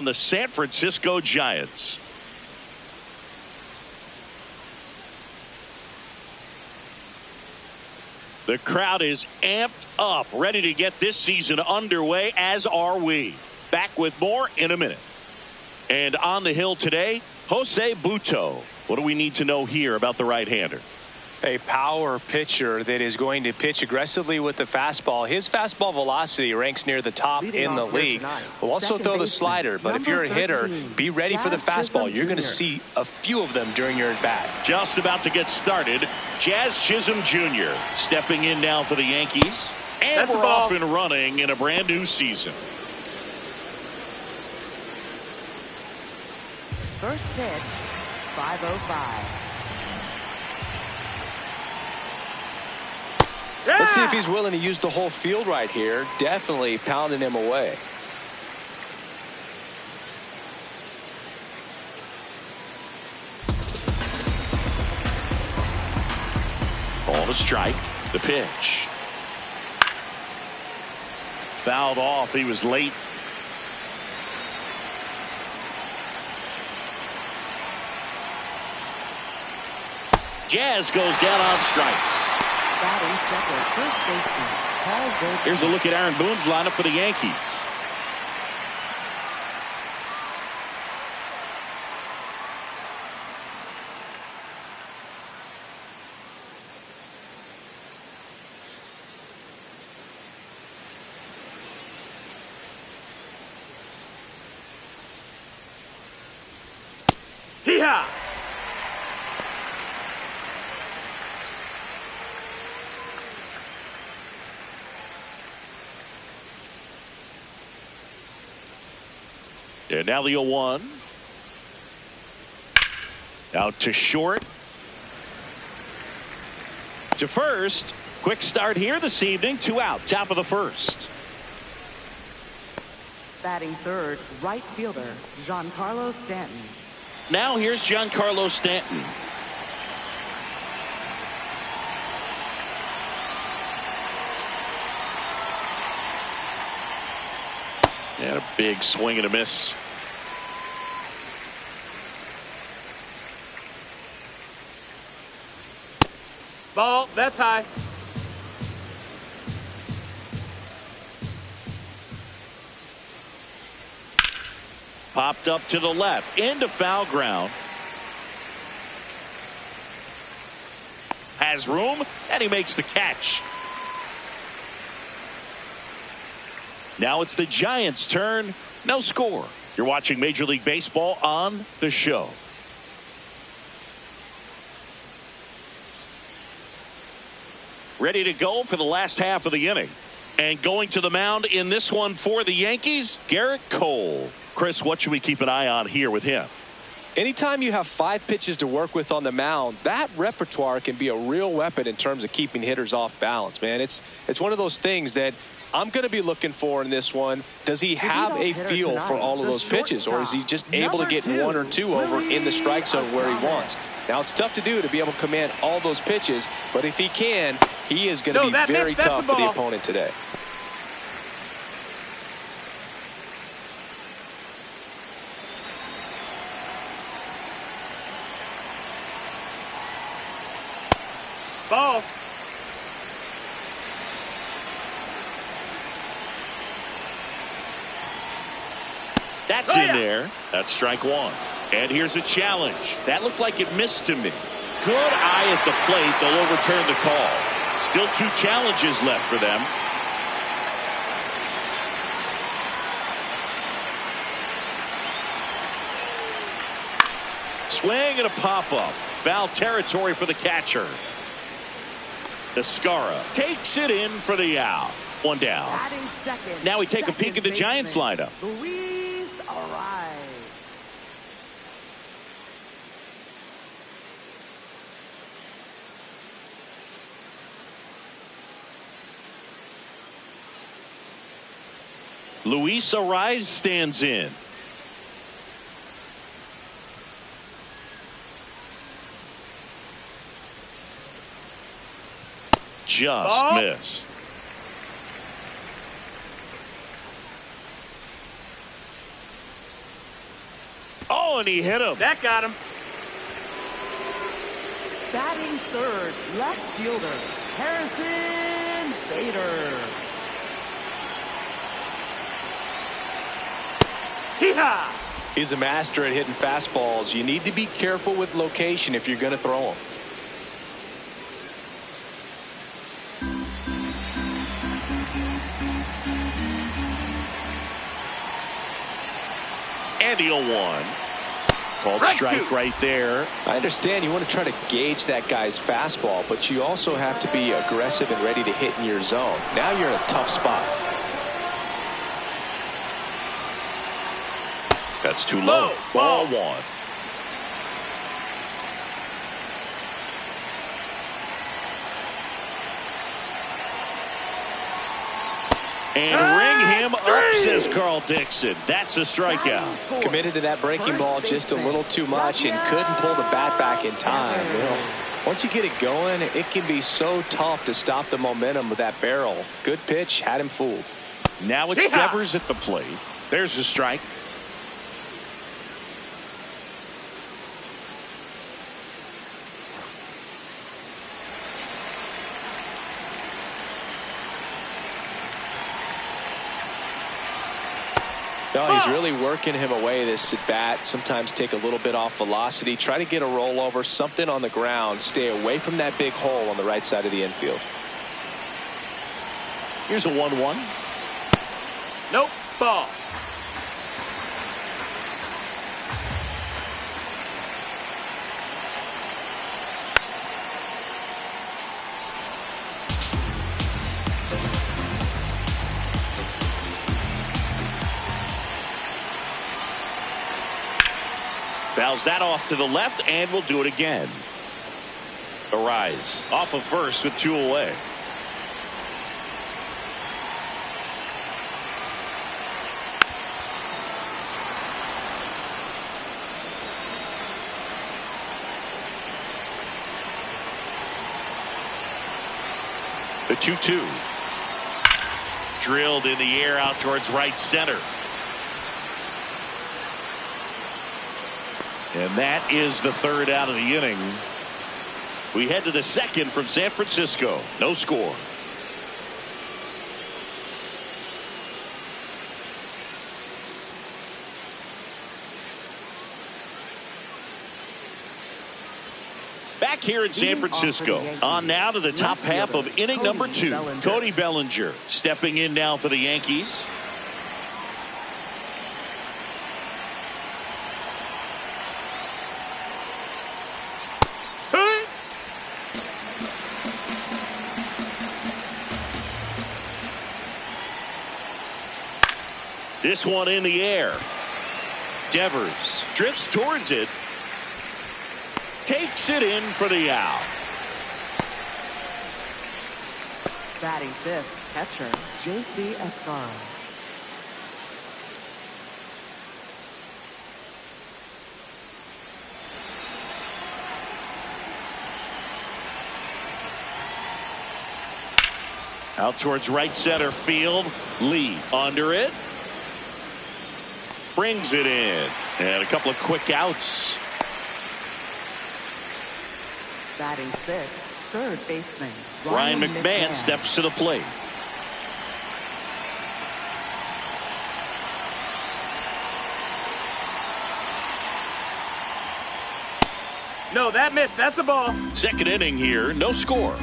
The San Francisco Giants. The crowd is amped up, ready to get this season underway, as are we. Back with more in a minute. And on the hill today, Jose Butto. What do we need to know here about the right-hander? A power pitcher that is going to pitch aggressively with the fastball. His fastball velocity ranks near the top in the league. Will also throw the slider, but if you're a hitter, be ready for the fastball. You're going to see a few of them during your at-bat. Just about to get started. Jazz Chisholm Jr. stepping in now for the Yankees. And we're off and running in a brand new season. First pitch, 5:05. Let's see if he's willing to use the whole field right here. Definitely pounding him away. Ball to strike. The pitch. Fouled off. He was late. Jazz goes down on strikes. Here's a look at Aaron Boone's lineup for the Yankees. Hee-haw! And now the 0-1. Out to short. To first. Quick start here this evening. 2 out. Top of the first. Batting third, right fielder, Giancarlo Stanton. Now here's Giancarlo Stanton. And a big swing and a miss. Ball, that's high. Popped up to the left, into foul ground. Has room, and he makes the catch. Now it's the Giants' turn. No score. You're watching Major League Baseball on the show. Ready to go for the last half of the inning. And going to the mound in this one for the Yankees, Garrett Cole. Chris, what should we keep an eye on here with him? Anytime you have 5 pitches to work with on the mound, that repertoire can be a real weapon in terms of keeping hitters off balance, man. It's one of those things that I'm going to be looking for in this one. Does he have a feel for all of those pitches, or is he just able to get 1 or 2 over in the strike zone where he wants? Now, it's tough to do to be able to command all those pitches, but if he can, he is going to be very tough for the opponent today. Ball. That's in there. That's strike 1. And here's a challenge. That looked like it missed to me. Good eye at the plate. They'll overturn the call. Still 2 challenges left for them. Swing and a pop-up. Foul territory for the catcher. Escara takes it in for the out. 1 down. Now we take a peek at the Giants lineup. Luis Arraez. Luis Arraez stands in. Just missed. Oh, and he hit him. That got him. Batting third, left fielder, Harrison Bader. Hee-haw! He's a master at hitting fastballs. You need to be careful with location if you're going to throw them. And the 0-1. Called strike right there. I understand you want to try to gauge that guy's fastball, but you also have to be aggressive and ready to hit in your zone. Now you're in a tough spot. That's too low. Ball 1. And ring him up, says Carl Dixon. That's a strikeout. Committed to that breaking ball just a little too much and couldn't pull the bat back in time. You know, once you get it going, it can be so tough to stop the momentum with that barrel. Good pitch, had him fooled. Now it's Devers at the plate. There's a strike. No, he's really working him away, this at bat. Sometimes take a little bit off velocity. Try to get a rollover, something on the ground. Stay away from that big hole on the right side of the infield. Here's a 1-1. Nope. Ball. Fouls that off to the left, and we'll do it again. Arise off of first with 2 away. The 2-2. Drilled in the air out towards right center. And that is the third out of the inning. We head to the second from San Francisco. No score. Back here in San Francisco. On now to the top half of inning number 2. Cody Bellinger stepping in now for the Yankees. This one in the air. Devers drifts towards it. Takes it in for the out. Batting fifth, catcher, J.C. Escaro. Out towards right center field. Lee under it. Brings it in. And a couple of quick outs. Batting sixth, third baseman, Ryan McMahon steps to the plate. No, that missed. That's a ball. Second inning here. No score.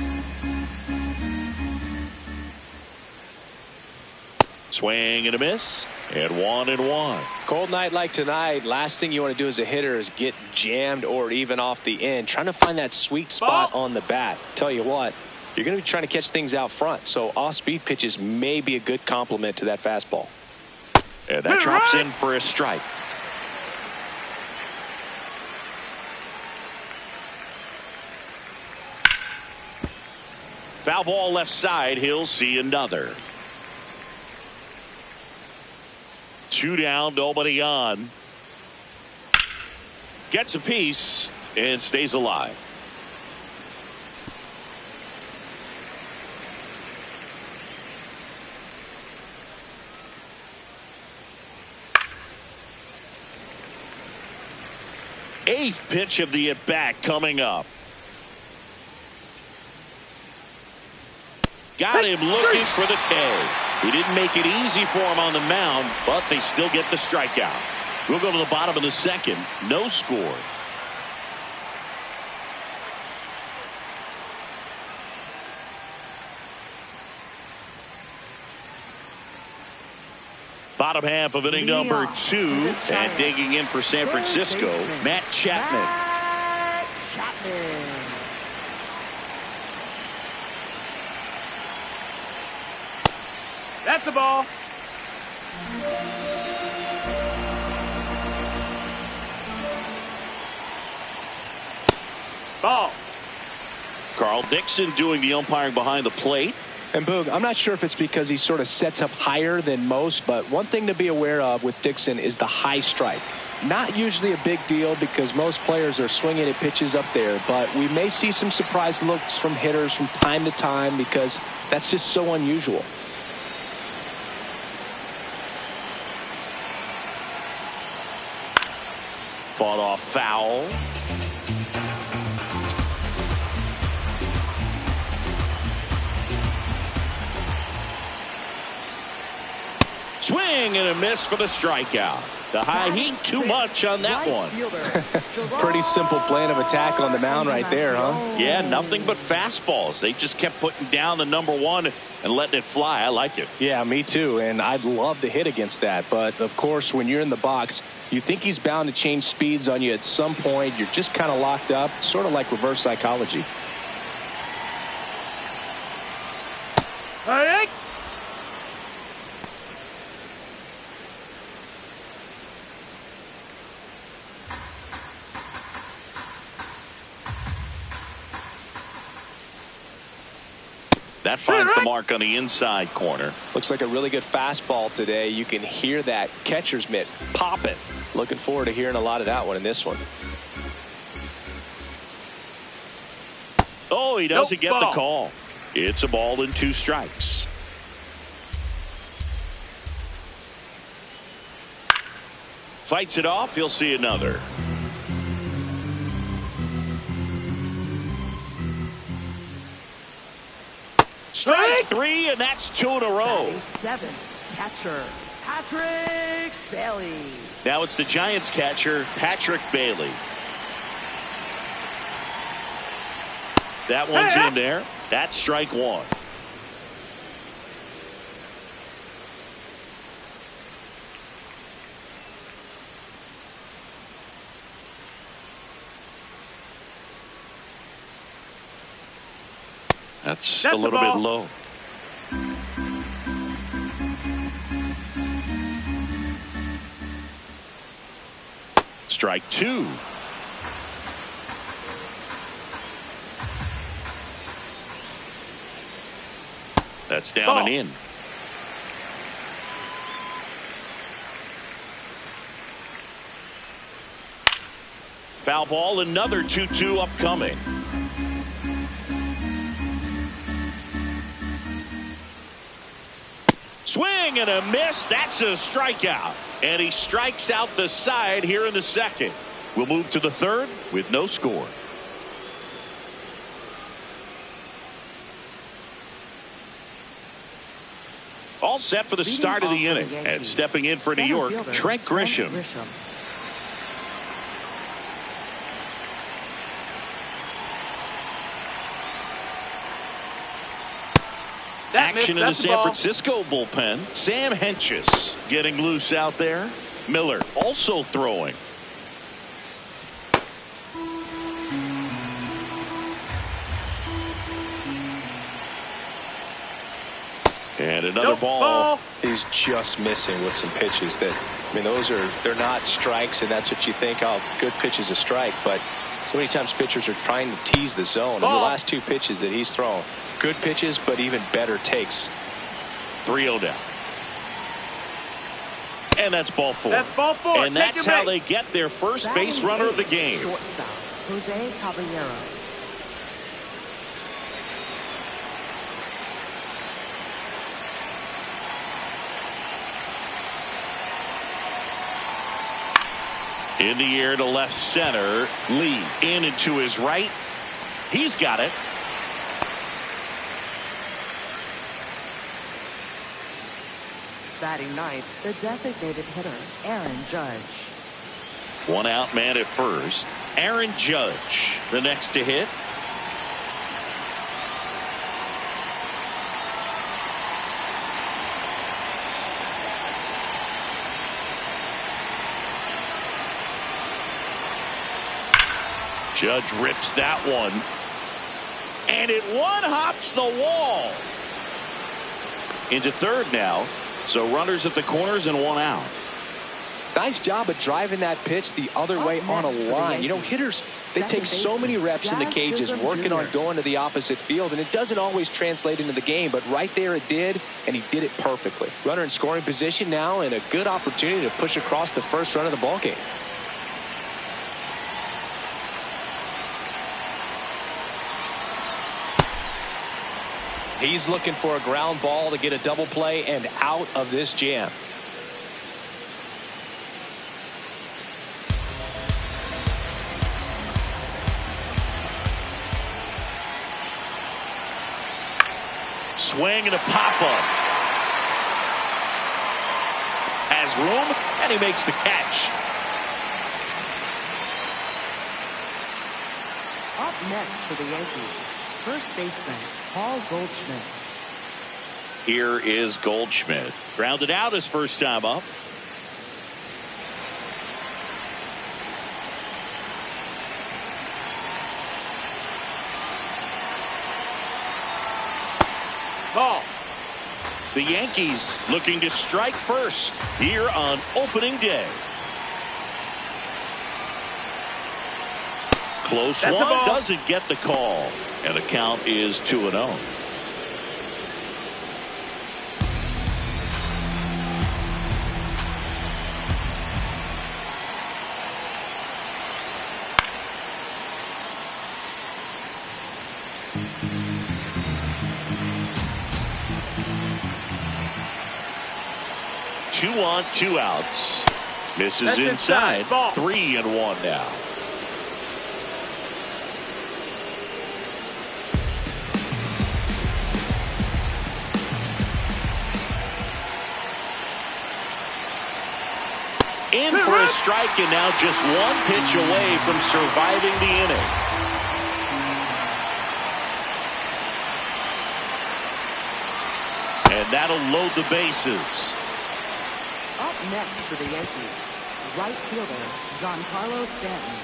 Swing and a miss, and 1-1. Cold night like tonight, last thing you want to do as a hitter is get jammed or even off the end. Trying to find that sweet spot on the bat. Tell you what, you're going to be trying to catch things out front, so off-speed pitches may be a good complement to that fastball. And that drops in for a strike. Foul ball left side. He'll see another. 2 down, nobody on. Gets a piece and stays alive. 8th pitch of the at-bat coming up. Got him looking for the K. He didn't make it easy for him on the mound, but they still get the strikeout. We'll go to the bottom of the 2nd. No score. Bottom half of inning number 2, and digging in for San Francisco, Matt Chapman. That's the ball. Ball. Carl Dixon doing the umpiring behind the plate. And Boog, I'm not sure if it's because he sort of sets up higher than most, but one thing to be aware of with Dixon is the high strike. Not usually a big deal because most players are swinging at pitches up there, but we may see some surprise looks from hitters from time to time because that's just so unusual. Fought off foul. Swing and a miss for the strikeout. The high heat too much on that one. Pretty simple plan of attack on the mound right there, huh? Yeah, nothing but fastballs. They just kept putting down the number 1 and letting it fly. I like it. Yeah, me too. And I'd love to hit against that. But, of course, when you're in the box, you think he's bound to change speeds on you at some point. You're just kind of locked up, sort of like reverse psychology. Hey! That finds the mark on the inside corner. Looks like a really good fastball today. You can hear that catcher's mitt popping. Looking forward to hearing a lot of that one in this one. Oh, he doesn't get the call. It's a ball and 2 strikes. Fights it off. He'll see another. Strike 3, and that's 2 in a row. 7, catcher Patrick Bailey. Now it's the Giants catcher, Patrick Bailey. That one's in there. That's strike 1. That's a little bit low. Strike 2. That's down and in. Foul ball, another 2-2 upcoming. Swing and a miss. That's a strikeout. And he strikes out the side here in the 2nd. We'll move to the 3rd with no score. All set for the start of the inning. And stepping in for New York, Trent Grisham. Action in the San Francisco bullpen. Sam Hentges getting loose out there. Miller also throwing. And another ball. He's just missing with some pitches that, I mean, they're not strikes, and that's what you think, oh, good pitch is a strike. But so many times pitchers are trying to tease the zone. And the last 2 pitches that he's thrown, good pitches, but even better takes. 3-0 down. And that's ball 4. That's ball 4. And that's how they get their first base runner of the game. Shortstop, Jose Caballero. In the air to left center. Lee in and to his right. He's got it. Batting ninth, the designated hitter, Aaron Judge. One out man at first. Aaron Judge, the next to hit. Judge rips that one. And it one-hops the wall. Into third now. So runners at the corners and one out. Nice job of driving that pitch the other way on a line. You know, hitters, they take so many reps in the cages working on going to the opposite field, and it doesn't always translate into the game, but right there it did, and he did it perfectly. Runner in scoring position now, and a good opportunity to push across the first run of the ballgame. He's looking for a ground ball to get a double play and out of this jam. Swing and a pop-up. Has room, and he makes the catch. Up next for the Yankees, first baseman, Paul Goldschmidt. Here is Goldschmidt. Grounded out his first time up. Ball. The Yankees looking to strike first here on opening day. Close That's one, doesn't get the call. And the count is 2-0. Two on, two outs. Misses That's inside. Ball. 3-1 now. In for a strike, and now just one pitch away from surviving the inning. And that'll load the bases. Up next for the Yankees, right fielder, Giancarlo Stanton.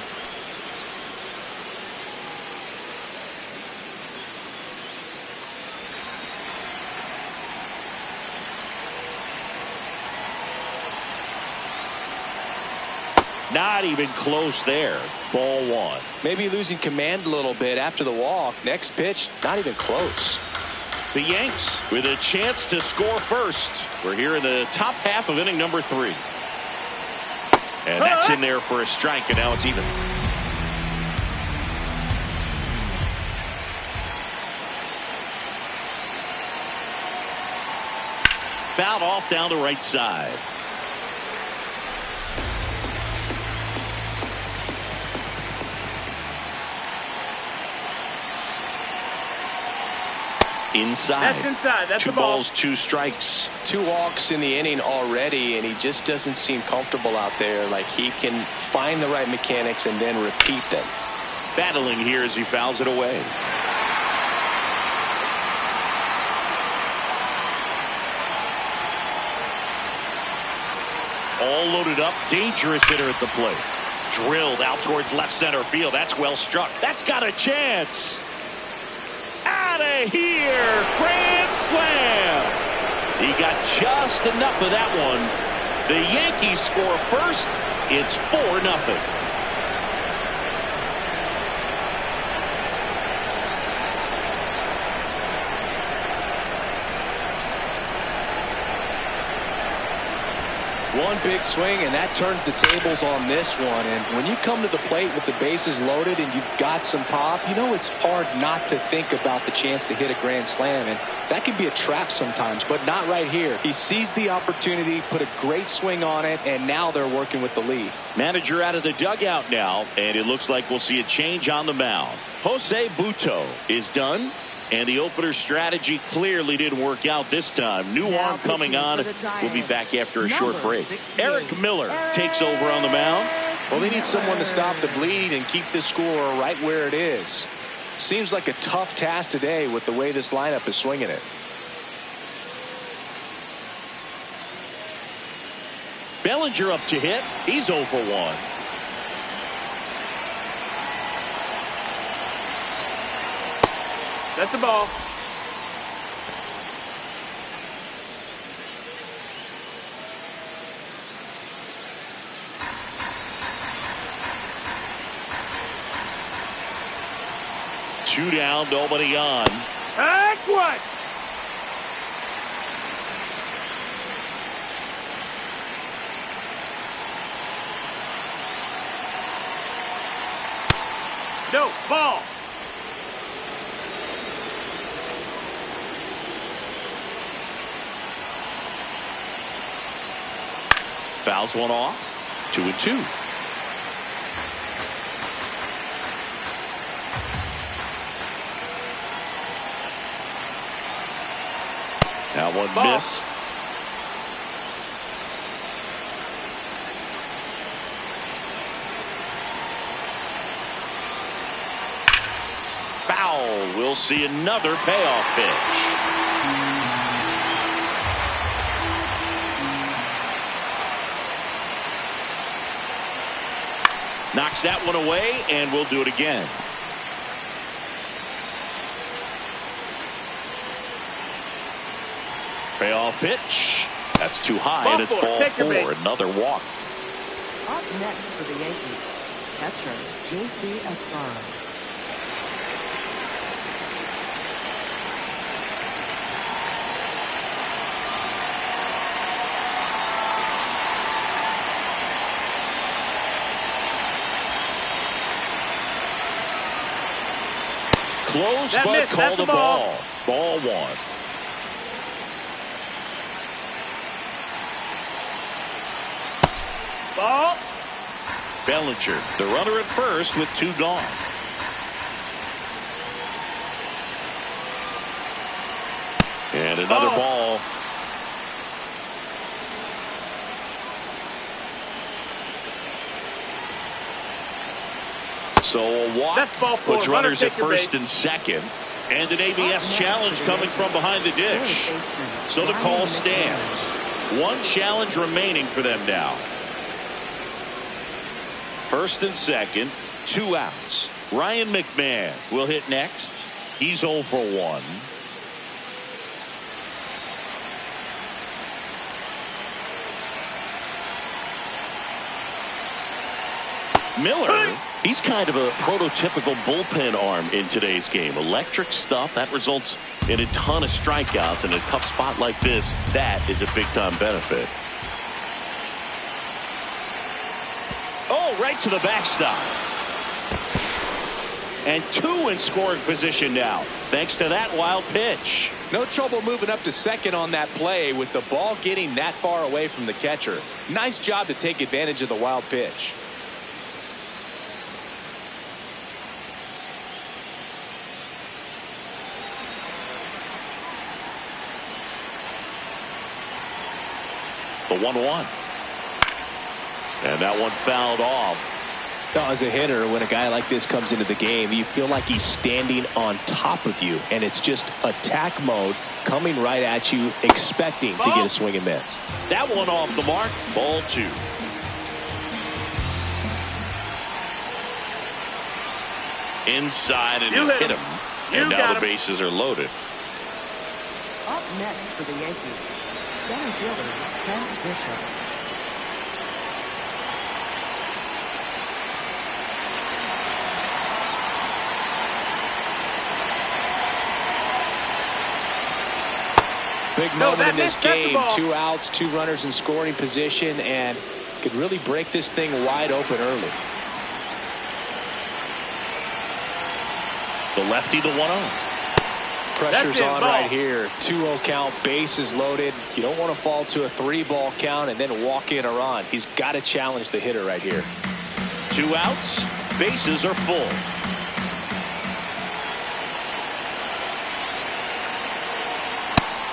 Not even close there. Ball one. Maybe losing command a little bit after the walk. Next pitch, not even close. The Yanks with a chance to score first. We're here in the top half of inning number 3. And that's in there for a strike, and now it's even. Fouled off down the right side. Inside. That's inside. That's 2 the ball. balls, 2 strikes. 2 walks in the inning already, and he just doesn't seem comfortable out there. Like he can find the right mechanics and then repeat them. Battling here as he fouls it away. All loaded up. Dangerous hitter at the plate. Drilled out towards left center field. That's well struck. That's got a chance. Out of here. Grand slam. He got just enough of that one. The Yankees score first. It's 4-0. One big swing, and that turns the tables on this one. And when you come to the plate with the bases loaded and you've got some pop, you know it's hard not to think about the chance to hit a grand slam. And that can be a trap sometimes, but not right here. He seized the opportunity, put a great swing on it, and now they're working with the lead. Manager out of the dugout now, and it looks like we'll see a change on the mound. Jose Butto is done. And the opener strategy clearly didn't work out this time. New arm coming on. We'll be back after a short break. Eric Miller takes over on the mound. Well, they need someone to stop the bleed and keep this score right where it is. Seems like a tough task today with the way this lineup is swinging it. Bellinger up to hit. He's 0 for 1. That's the ball. Two down, nobody on. Heck what? No, ball. Fouls one off. 2-2. Now one ball. missed. Foul. We'll see another payoff pitch. Knocks that one away, and we'll do it again. Payoff pitch. That's too high, and it's ball 4. Another walk. Up next for the Yankees, catcher J.C. Esparra. Close, that but missed. called That's a ball. ball. Ball 1. Ball. Bellinger, the runner at first with 2 gone. And another ball. So a walk That's ball 4. puts runners at first and second. And an ABS challenge coming from behind the dish. So the call stands. 1 challenge remaining for them now. First and second, 2 outs. Ryan McMahon will hit next. He's 0 for 1. Miller, he's kind of a prototypical bullpen arm in today's game. Electric stuff that results in a ton of strikeouts. In a tough spot like this, that is a big-time benefit. Oh, right to the backstop. And 2 in scoring position now, thanks to that wild pitch. No trouble moving up to second on that play with the ball getting that far away from the catcher. Nice job to take advantage of the wild pitch. The 1-1. And that one fouled off. Now, as a hitter, when a guy like this comes into the game, you feel like he's standing on top of you, and it's just attack mode coming right at you, expecting to get a swing and miss. That one off the mark. Ball 2. Inside and hit him. And now the bases are loaded. Up next for the Yankees, center fielder Trent Bishop. big moment in this game. 2 outs, 2 runners in scoring position, and could really break this thing wide open early. The lefty, the 1-0. Pressure's on right here. 2-0 count, bases loaded. You don't want to fall to a 3-ball count and then walk in a run. He's got to challenge the hitter right here. 2 outs, bases are full.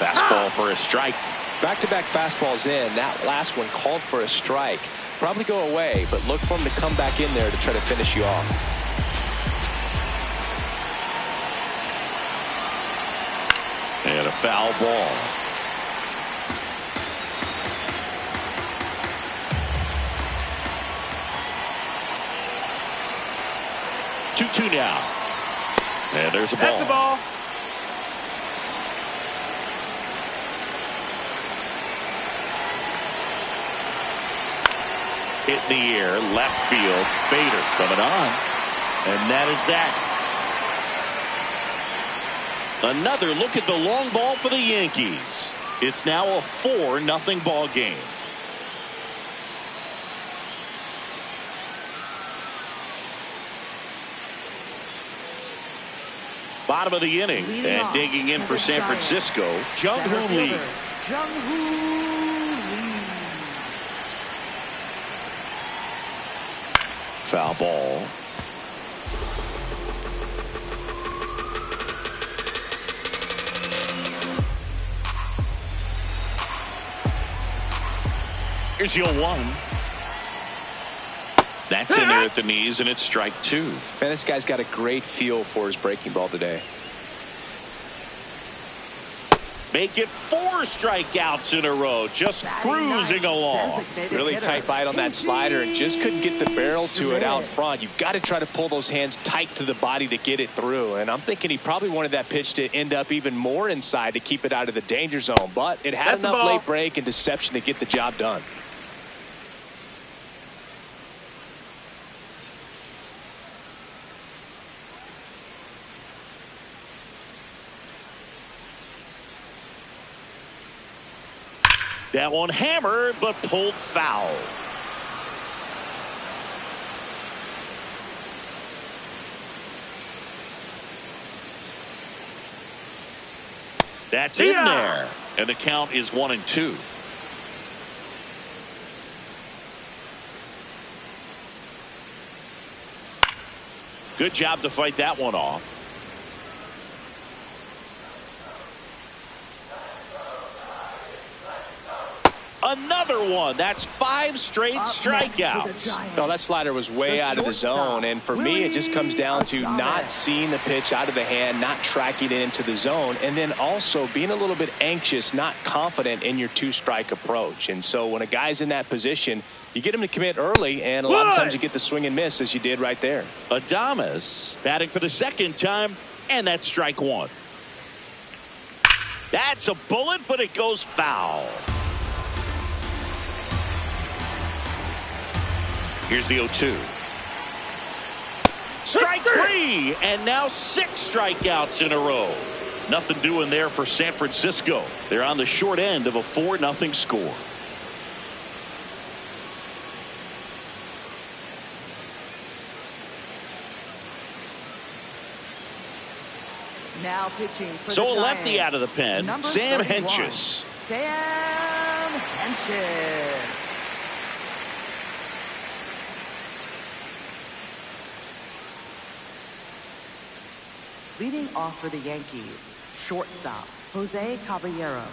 Fastball for a strike. Back-to-back fastballs in. That last one called for a strike. Probably go away, but look for him to come back in there to try to finish you off. And a foul ball. Two now. And there's a ball. That's the ball. Hit in the air, left field. Bader coming on. And that is that. Another look at the long ball for the Yankees. It's now a 4-0 ball game. Bottom of the inning, and digging in for San Francisco, Jung-Hoo Lee. Foul ball. Here's your 1. That's in there at the knees, and it's strike 2. Man, this guy's got a great feel for his breaking ball today. Make it 4 strikeouts in a row, just cruising along. Really tight bite on that slider and just couldn't get the barrel to it out front. You've got to try to pull those hands tight to the body to get it through. And I'm thinking he probably wanted that pitch to end up even more inside to keep it out of the danger zone. But it had enough late break and deception to get the job done. That one hammered, but pulled foul. That's in there. And the count is 1-2. Good job to fight that one off. Another one. That's 5 straight strikeouts. No, that slider was way out of the zone. And for me, it just comes down to not seeing the pitch out of the hand, not tracking it into the zone, and then also being a little bit anxious, not confident in your 2-strike approach. And so when a guy's in that position, you get him to commit early, and a lot of times you get the swing and miss, as you did right there. Adames batting for the 2nd time, and that's strike 1. That's a bullet, but it goes foul. Here's the 0-2. Strike 3, and now 6 strikeouts in a row. Nothing doing there for San Francisco. They're on the short end of a 4-0 score. Now pitching for so the a lefty Giants, out of the pen, Sam Hentges. Sam Hentges. Leading off for the Yankees, shortstop, Jose Caballero.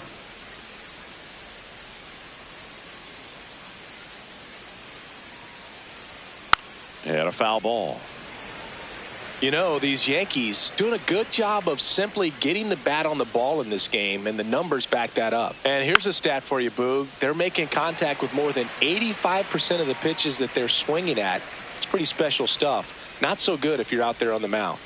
And a foul ball. You know, these Yankees doing a good job of simply getting the bat on the ball in this game, and the numbers back that up. And here's a stat for you, Boog. They're making contact with more than 85% of the pitches that they're swinging at. It's pretty special stuff. Not so good if you're out there on the mound.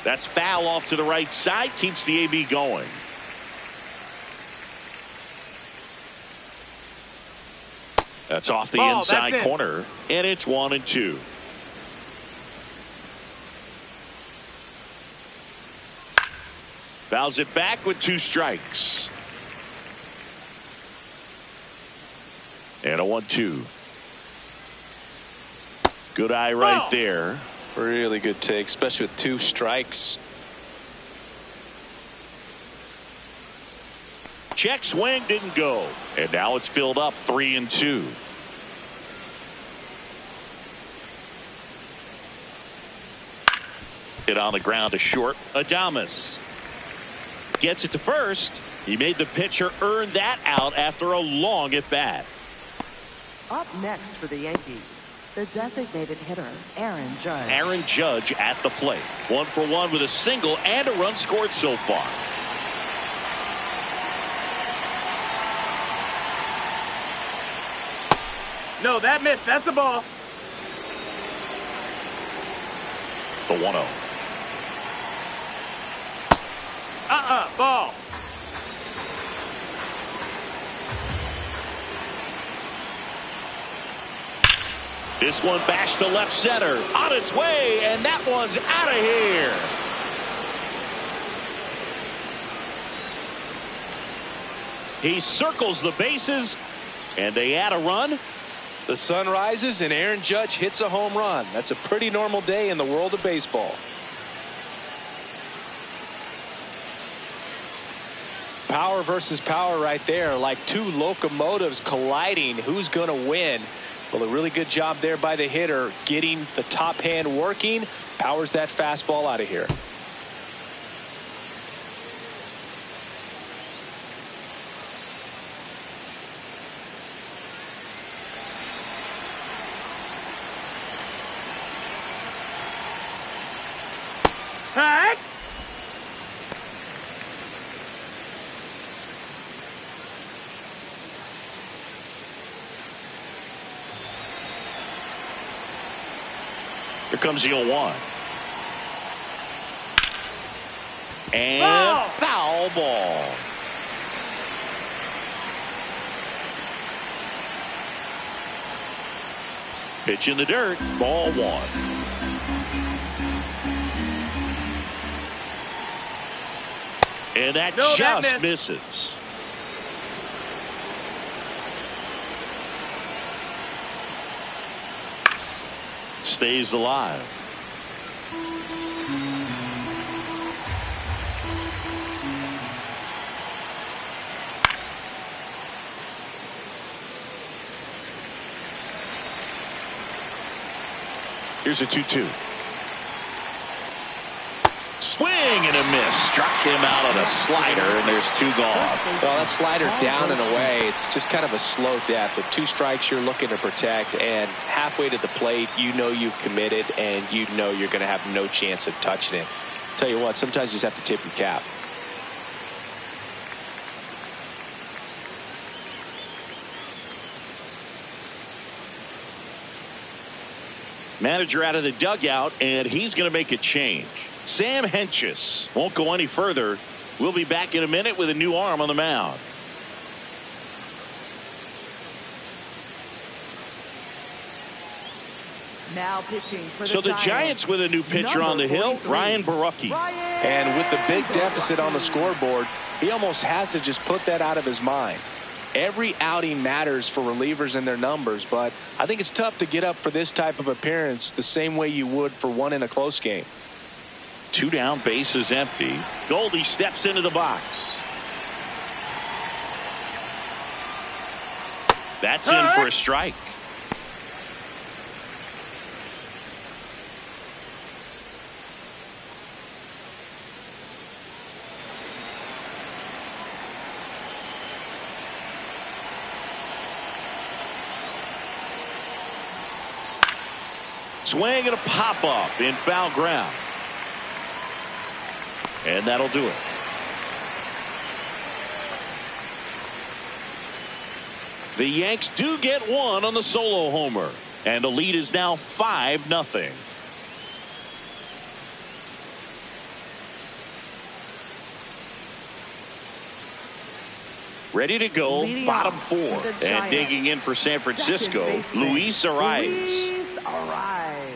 That's foul off to the right side. Keeps the AB going. That's off the Ball, inside that's it. corner, and it's 1-2. Fouls it back with 2 strikes. And a 1-2. Good eye right there. Really good take, especially with 2 strikes. Check swing didn't go. And now it's filled up 3-2. Hit on the ground to short. Adames gets it to first. He made the pitcher earn that out after a long at bat. Up next for the Yankees, the designated hitter, Aaron Judge. Aaron Judge at the plate. 1 for 1 with a single and a run scored so far. No, that missed. That's a ball. The 1-0. Ball. This one bashed to left center. On its way, and that one's out of here. He circles the bases, and they add a run. The sun rises and Aaron Judge hits a home run. That's a pretty normal day in the world of baseball. Power versus power right there, like 2 locomotives colliding. Who's going to win? Well, a really good job there by the hitter, getting the top hand working. Powers that fastball out of here. Heck! Here comes the 0-1. And ball. Foul ball. Pitch in the dirt. Ball 1. And that just misses. Stays alive. Here's a 2-2. Swing and a miss. Struck him out on a slider, and there's 2 gone. Well, that slider down and away, it's just kind of a slow death. With 2 strikes, you're looking to protect, and halfway to the plate, you know you've committed, and you know you're going to have no chance of touching it. Tell you what, sometimes you just have to tip your cap. Manager out of the dugout, and he's going to make a change. Sam Hentges won't go any further. We'll be back in a minute with a new arm on the mound. Now pitching for So the Giants with a new pitcher on the hill, Ryan Borucki. And with the big deficit on the scoreboard, he almost has to just put that out of his mind. Every outing matters for relievers and their numbers, but I think it's tough to get up for this type of appearance the same way you would for one in a close game. 2 down, bases empty. Goldie steps into the box. That's in for a strike. Swing and a pop up in foul ground. And that'll do it. The Yanks do get 1 on the solo homer, and the lead is now 5-0. ready to go, Leading bottom off 4. for the And Giants, digging in for San Francisco, second baseman, Luis Ariz. Luis Ariz.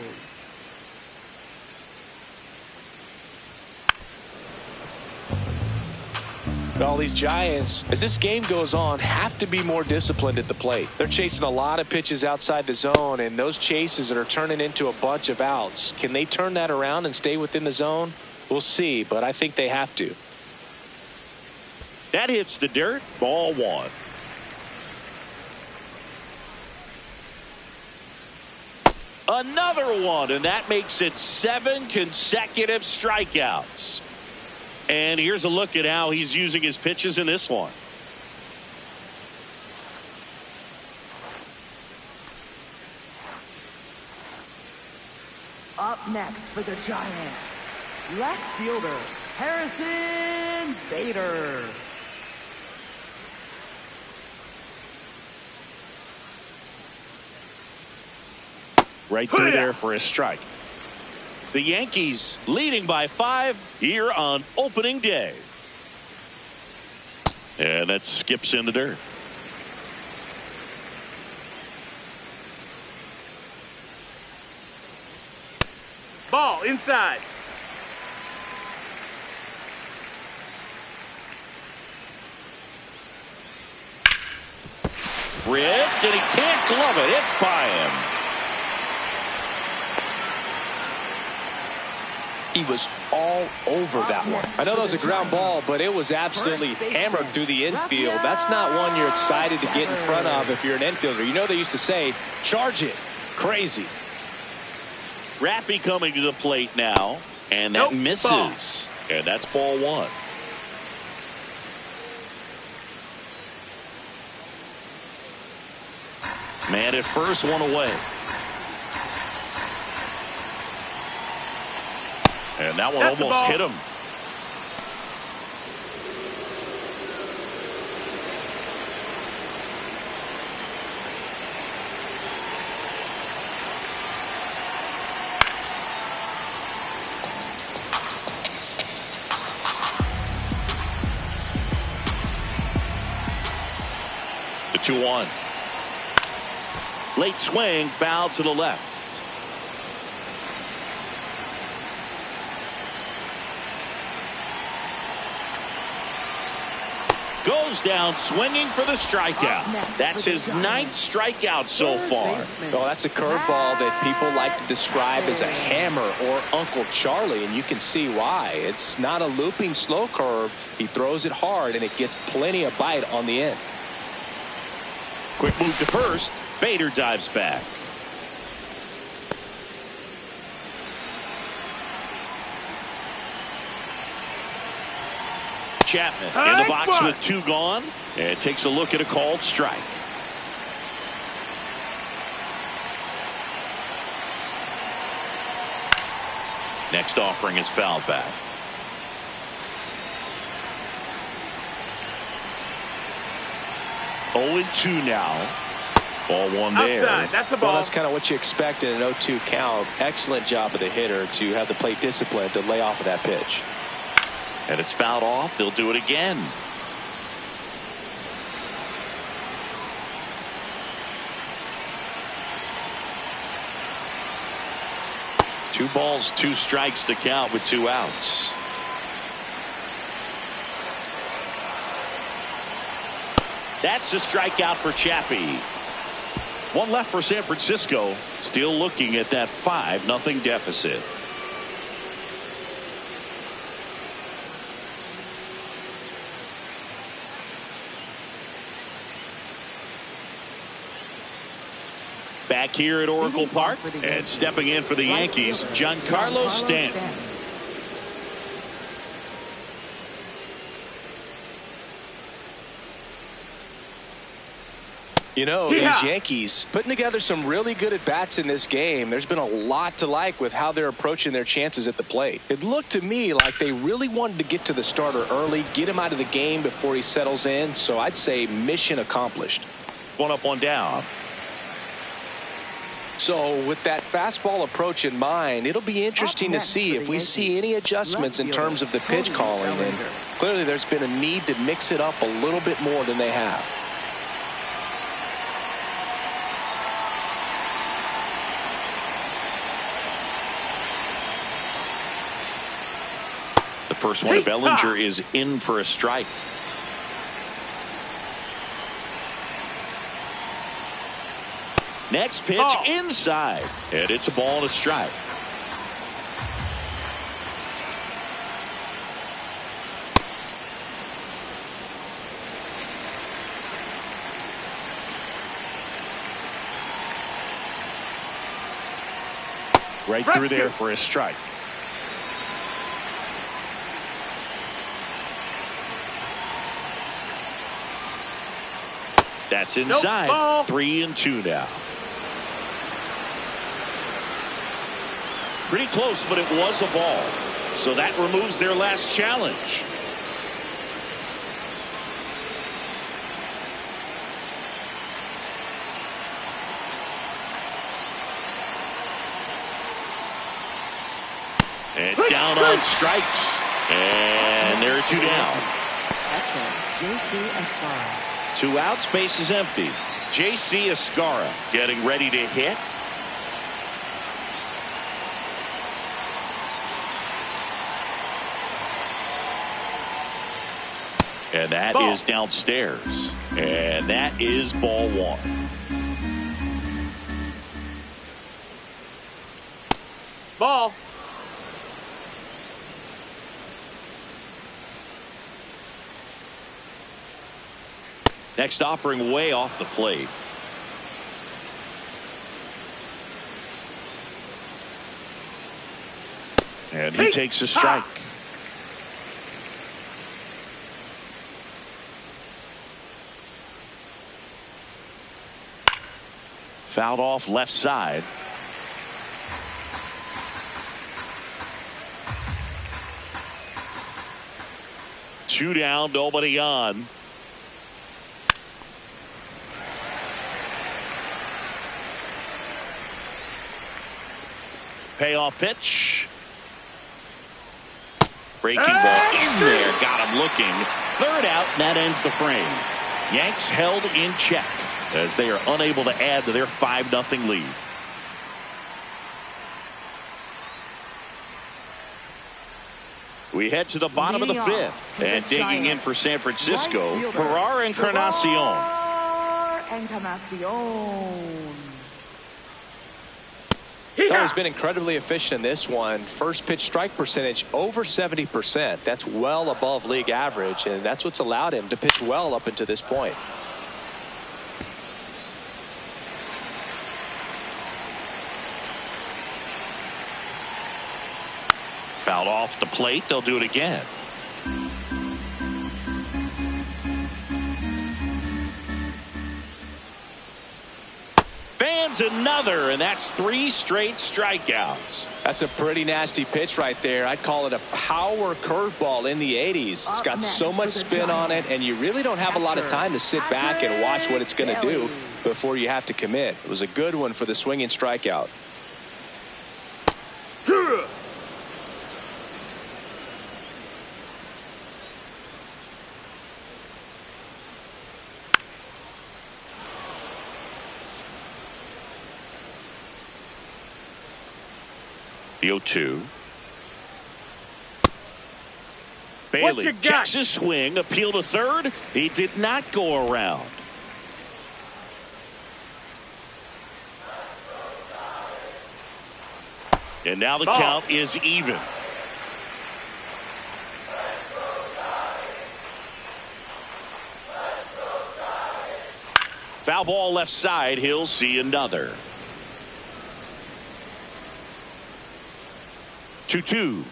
Well, these Giants, as this game goes on, have to be more disciplined at the plate. They're chasing a lot of pitches outside the zone, and those chases that are turning into a bunch of outs. Can they turn that around and stay within the zone? We'll see, but I think they have to. That hits the dirt. Ball 1. Another one, and that makes it 7 consecutive strikeouts. And here's a look at how he's using his pitches in this one. Up next for the Giants, left fielder Harrison Bader. Right through there for a strike. The Yankees leading by 5 here on opening day. And that skips in the dirt. Ball inside. Ripped, and he can't glove it. It's by him. He was all over that one. I know that was a ground ball, but it was absolutely hammered through the infield. That's not one you're excited to get in front of if you're an infielder. You know they used to say, charge it. Crazy. Raffy coming to the plate now, and that misses. Ball. And that's ball 1. Man at first, one away. And that one almost hit him. The 2-1. Late swing, foul to the left. Goes down swinging for the strikeout. That's his 9th strikeout so far. Well, that's a curveball that people like to describe as a hammer or Uncle Charlie, and you can see why. It's not a looping slow curve. He throws it hard, and it gets plenty of bite on the end. Quick move to first. Bader dives back. Chapman in the box with 2 gone, and takes a look at a called strike. Next offering is fouled back. Oh, 2 now. Ball 1 there. Outside. That's a ball. Well, that's kind of what you expect in an 0-2 count. Excellent job of the hitter to have the plate discipline to lay off of that pitch. And it's fouled off. They'll do it again. Two balls, 2 strikes to count with 2 outs. That's a strikeout for Chappie. 1 left for San Francisco. Still looking at that 5-0 deficit. Back here at Oracle Park, and stepping in for the Yankees, Giancarlo Stanton. You know, these Yankees putting together some really good at-bats in this game. There's been a lot to like with how they're approaching their chances at the plate. It looked to me like they really wanted to get to the starter early, get him out of the game before he settles in. So I'd say mission accomplished. 1 up, 1 down. So with that fastball approach in mind, it'll be interesting to see if we see any adjustments in terms of the pitch calling. And clearly there's been a need to mix it up a little bit more than they have. The first one of Bellinger is in for a strike. Next pitch inside, and it's a ball and a strike. Right through there for a strike. That's inside. 3-2 now. Pretty close, but it was a ball. So that removes their last challenge. And down on strikes. And there are 2 down. J.C. 2 outs, base is empty. J.C. Escara getting ready to hit. And that is downstairs. And that is ball 1. Ball. Next offering way off the plate. And he takes a strike. Fouled off left side. Two down, nobody on. Payoff pitch. Breaking ball in there. Got him looking. Third out, and that ends the frame. Yanks held in check as they are unable to add to their 5-0 lead. We head to the bottom of the 5th, and digging in for San Francisco, Gerard Encarnacion. He's been incredibly efficient in this one. First pitch strike percentage over 70%. That's well above league average, and that's what's allowed him to pitch well up until this point. Fouled off the plate. They'll do it again. Fans another, and that's 3 straight strikeouts. That's a pretty nasty pitch right there. I'd call it a power curveball in the 80s. It's got so much spin on it, and you really don't have a lot of time to sit back and watch what it's going to do before you have to commit. It was a good one for the swinging strikeout. The 0-2. Bailey checks his swing, appeal to third. He did not go around. And now the count is even. Foul ball left side. He'll see another. 2-2.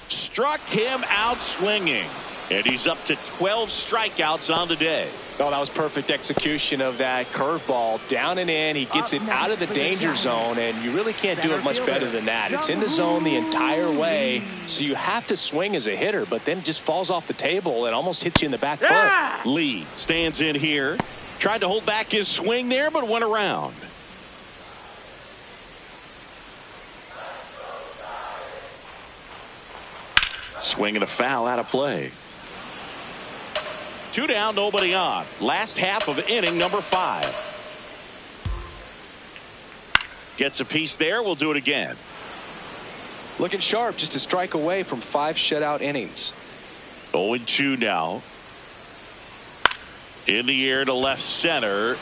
Struck him out swinging, and he's up to 12 strikeouts on the day. Oh, that was perfect execution of that curveball. Down and in. He gets it out of the danger zone, and you really can't do it much better than that. It's in the zone the entire way, so you have to swing as a hitter, but then it just falls off the table and almost hits you in the back foot. Lee stands in here. Tried to hold back his swing there, but went around. Swing and a foul out of play. 2 down, nobody on. Last half of inning number 5. Gets a piece there. We'll do it again. Looking sharp, just a strike away from 5 shutout innings. 0-2 now. In the air to left center.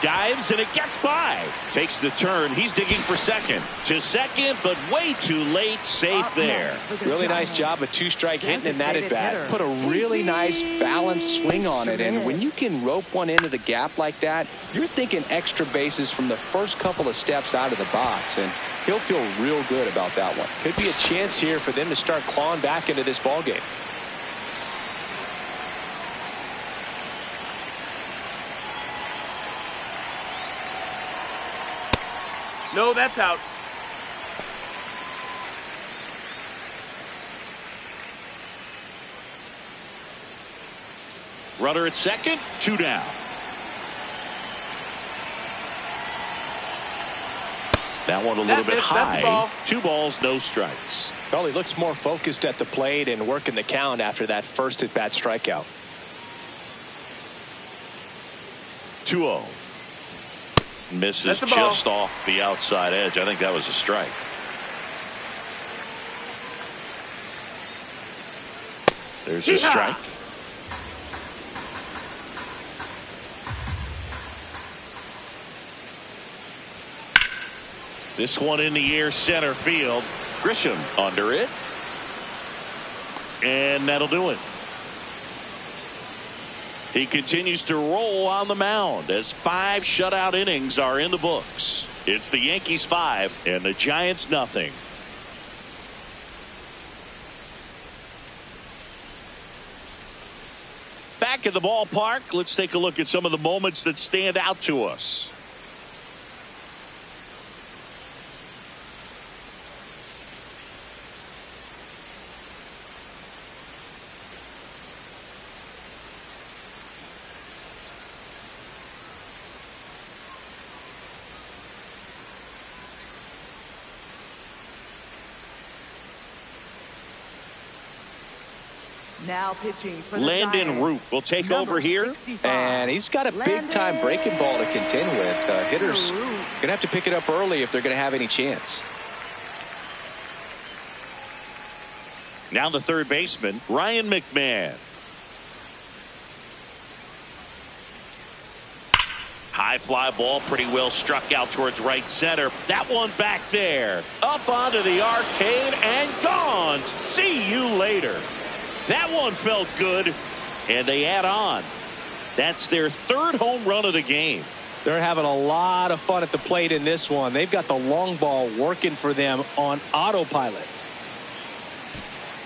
Dives and it gets by. Takes the turn. He's digging for second. To second, but way too late. Safe there. Really nice job of 2-strike hitting in that at bat. Put a really nice balanced swing on it. And when you can rope one into the gap like that, you're thinking extra bases from the first couple of steps out of the box. And he'll feel real good about that one. Could be a chance here for them to start clawing back into this ball game. No, that's out. Runner at second, 2 down. That one a little bit high. 2 balls, no strikes. Well, he looks more focused at the plate and working the count after that first at-bat strikeout. 2-0. Misses just off the outside edge. I think that was a strike. There's a strike. This one in the air, center field. Grisham under it. And that'll do it. He continues to roll on the mound as 5 shutout innings are in the books. It's the Yankees 5 and the Giants nothing. Back at the ballpark, let's take a look at some of the moments that stand out to us. Now pitching for the Landon Giants. Root will take over here. 65. And he's got a big-time breaking ball to contend with. Hitters going to have to pick it up early if they're going to have any chance. Now the third baseman, Ryan McMahon. High fly ball, pretty well struck out towards right center. That one back there. Up onto the arcade and gone. See you later. That one felt good, and they add on. That's their 3rd home run of the game. They're having a lot of fun at the plate in this one. They've got the long ball working for them on autopilot.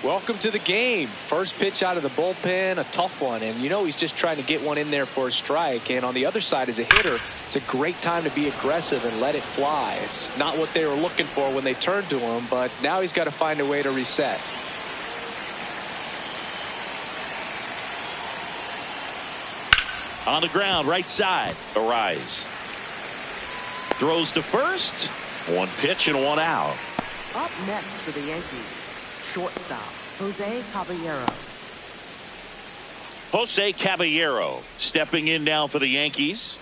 Welcome to the game. First pitch out of the bullpen, a tough one. And you know he's just trying to get one in there for a strike. And on the other side, as a hitter, it's a great time to be aggressive and let it fly. It's not what they were looking for when they turned to him, but now he's got to find a way to reset. On the ground, right side, Arise. Throws to first. 1 pitch and 1 out. Up next for the Yankees, shortstop Jose Caballero. Jose Caballero stepping in now for the Yankees.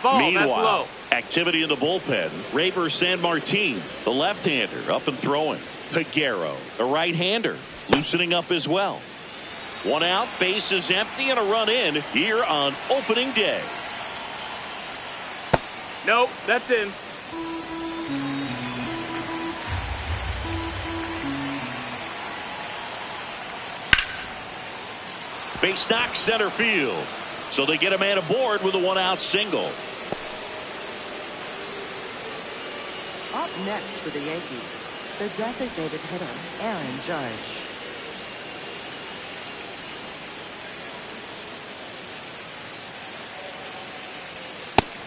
Ball, Meanwhile, activity in the bullpen. Raver San Martin, the left-hander, up and throwing. Peguero, the right-hander, loosening up as well. 1 out, base is empty, and a run in here on opening day. Nope, that's in. Base knock center field. So they get a man aboard with a 1-out single. Up next for the Yankees, the designated hitter, Aaron Judge.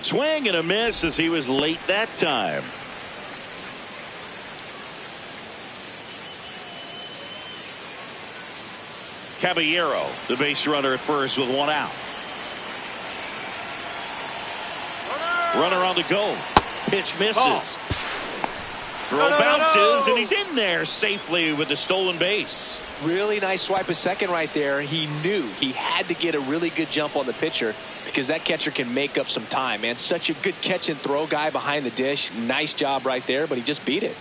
Swing and a miss as he was late that time. Caballero, the base runner at first with one out. Runner on the go. Pitch misses. Throw bounces, and he's in there safely with the stolen base. Really nice swipe of second right there. He knew he had to get a really good jump on the pitcher because that catcher can make up some time, man. Such a good catch and throw guy behind the dish. Nice job right there, but he just beat it.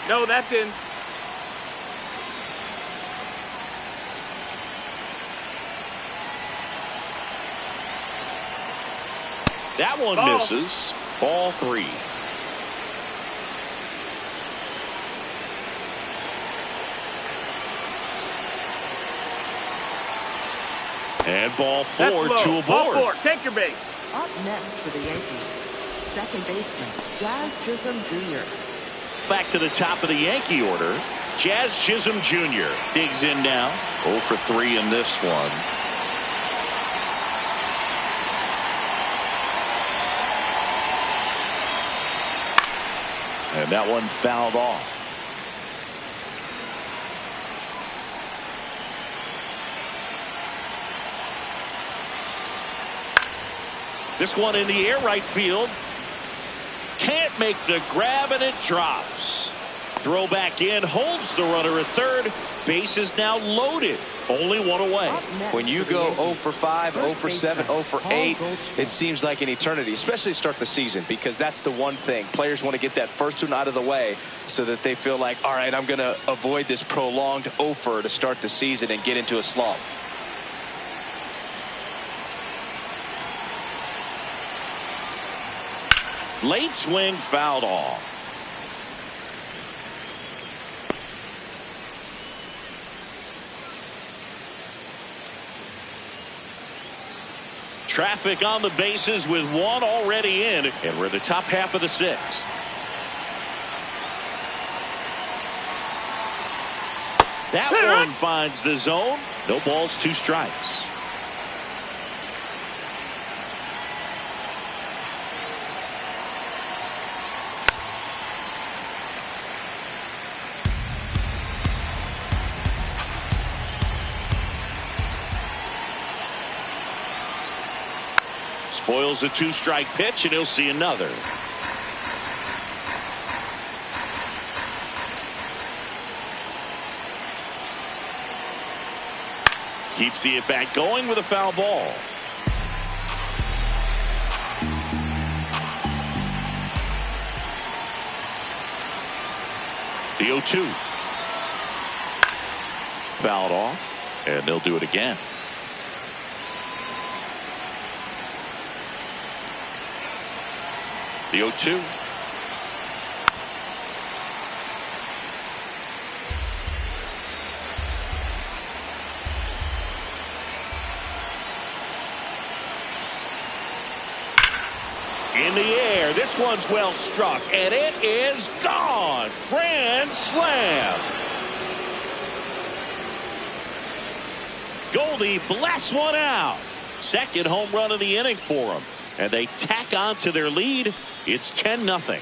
No, that's in. That one misses. Ball 3. And ball 4 to a Ball board. 4. Take your base. Up next for the Yankees, second baseman, Jazz Chisholm Jr. Back to the top of the Yankee order. Jazz Chisholm Jr. digs in now. 0 for 3 in this one. And that one fouled off. This one in the air right field. Can't make the grab, and it drops. Throw back in, holds the runner at third. Base is now loaded. Only one away. When you go 0 for 5, 0 for 7, 0 for 8, it seems like an eternity, especially to start the season, because that's the one thing. Players want to get that first one out of the way so that they feel like, all right, I'm going to avoid this prolonged 0 for to start the season and get into a slump. Late swing fouled off. Traffic on the bases with one already in, and we're in the top half of the 6th. That one finds the zone. No balls, 2 strikes. Spoils a 2-strike pitch, and he'll see another. Keeps the at-bat going with a foul ball. The 0-2. Fouled off, and they'll do it again. The 0-2. In the air, this one's well struck, and it is gone. Grand slam. Goldie blasts one out. Second home run of the inning for him. And they tack on to their lead. It's 10-0.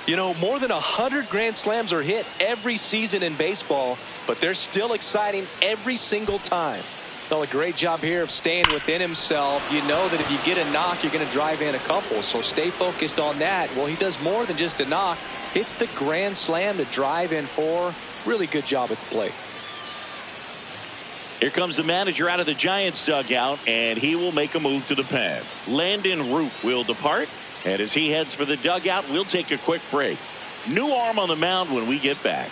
You know, more than 100 grand slams are hit every season in baseball, but they're still exciting every single time. Done a great job here of staying within himself. You know that if you get a knock, you're going to drive in a couple, so stay focused on that. Well, he does more than just a knock. Hits the grand slam to drive in 4. Really good job at the plate. Here comes the manager out of the Giants dugout, and he will make a move to the pen. Landon Root will depart, and as he heads for the dugout, we'll take a quick break. New arm on the mound when we get back.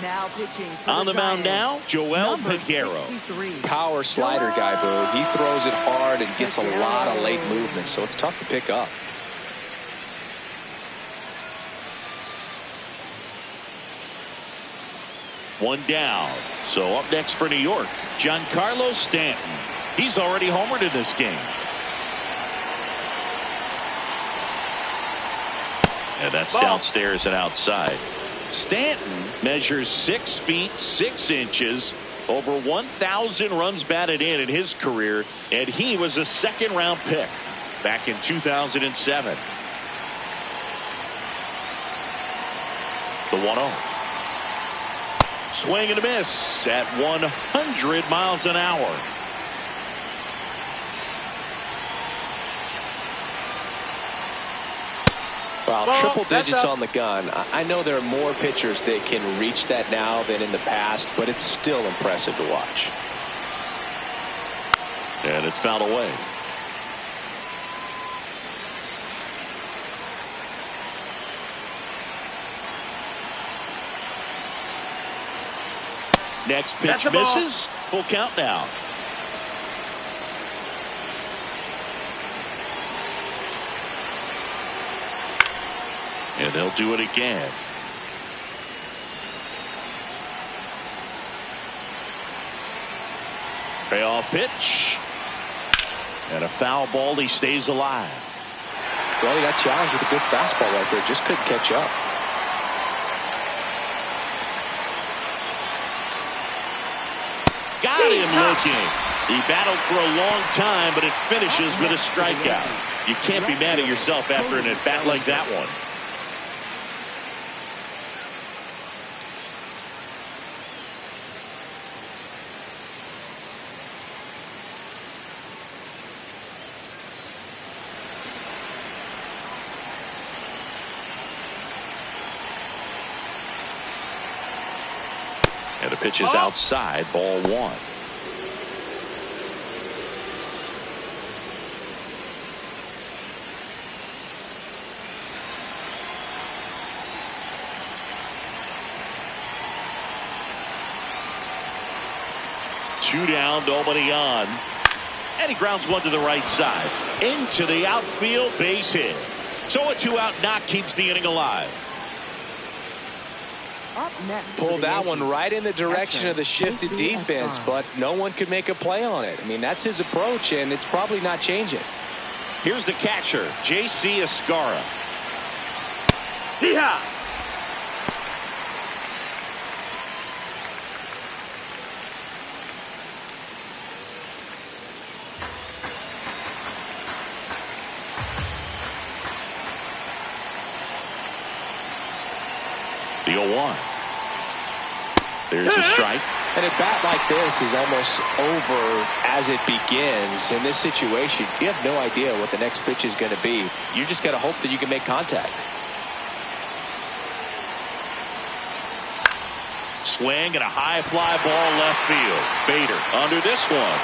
Now pitching for on the mound now, Joel number Peguero. 63. Power slider guy, Boo. He throws it hard and gets a lot of late movement, so it's tough to pick up. One down. So up next for New York, Giancarlo Stanton. He's already homered in this game. And that's downstairs and outside. Stanton measures 6 feet 6 inches, over 1,000 runs batted in his career, and he was a second-round pick back in 2007. The 1-0. Swing and a miss at 100 miles an hour. Well, triple digits on the gun. I know there are more pitchers that can reach that now than in the past, but it's still impressive to watch. And it's fouled away. Next pitch misses. Full count now. And they'll do it again. Payoff pitch. And a foul ball. He stays alive. Well, he got challenged with a good fastball right there. Just couldn't catch up. Got him looking. He battled for a long time, but it finishes with a strikeout. You can't be mad at yourself after an at-bat like that one. And the pitch is outside, ball 1. Two down, nobody on. And he grounds one to the right side. Into the outfield, base hit. So a 2-out knock keeps the inning alive. Pulled that one right in the direction of the shifted defense, but no one could make a play on it. I mean, that's his approach, and it's probably not changing. Here's the catcher, J.C. Escara. Yeehaw! The 0-1. There's a strike. And a bat like this is almost over as it begins. In this situation, you have no idea what the next pitch is going to be. You just got to hope that you can make contact. Swing and a high fly ball left field. Bader under this one.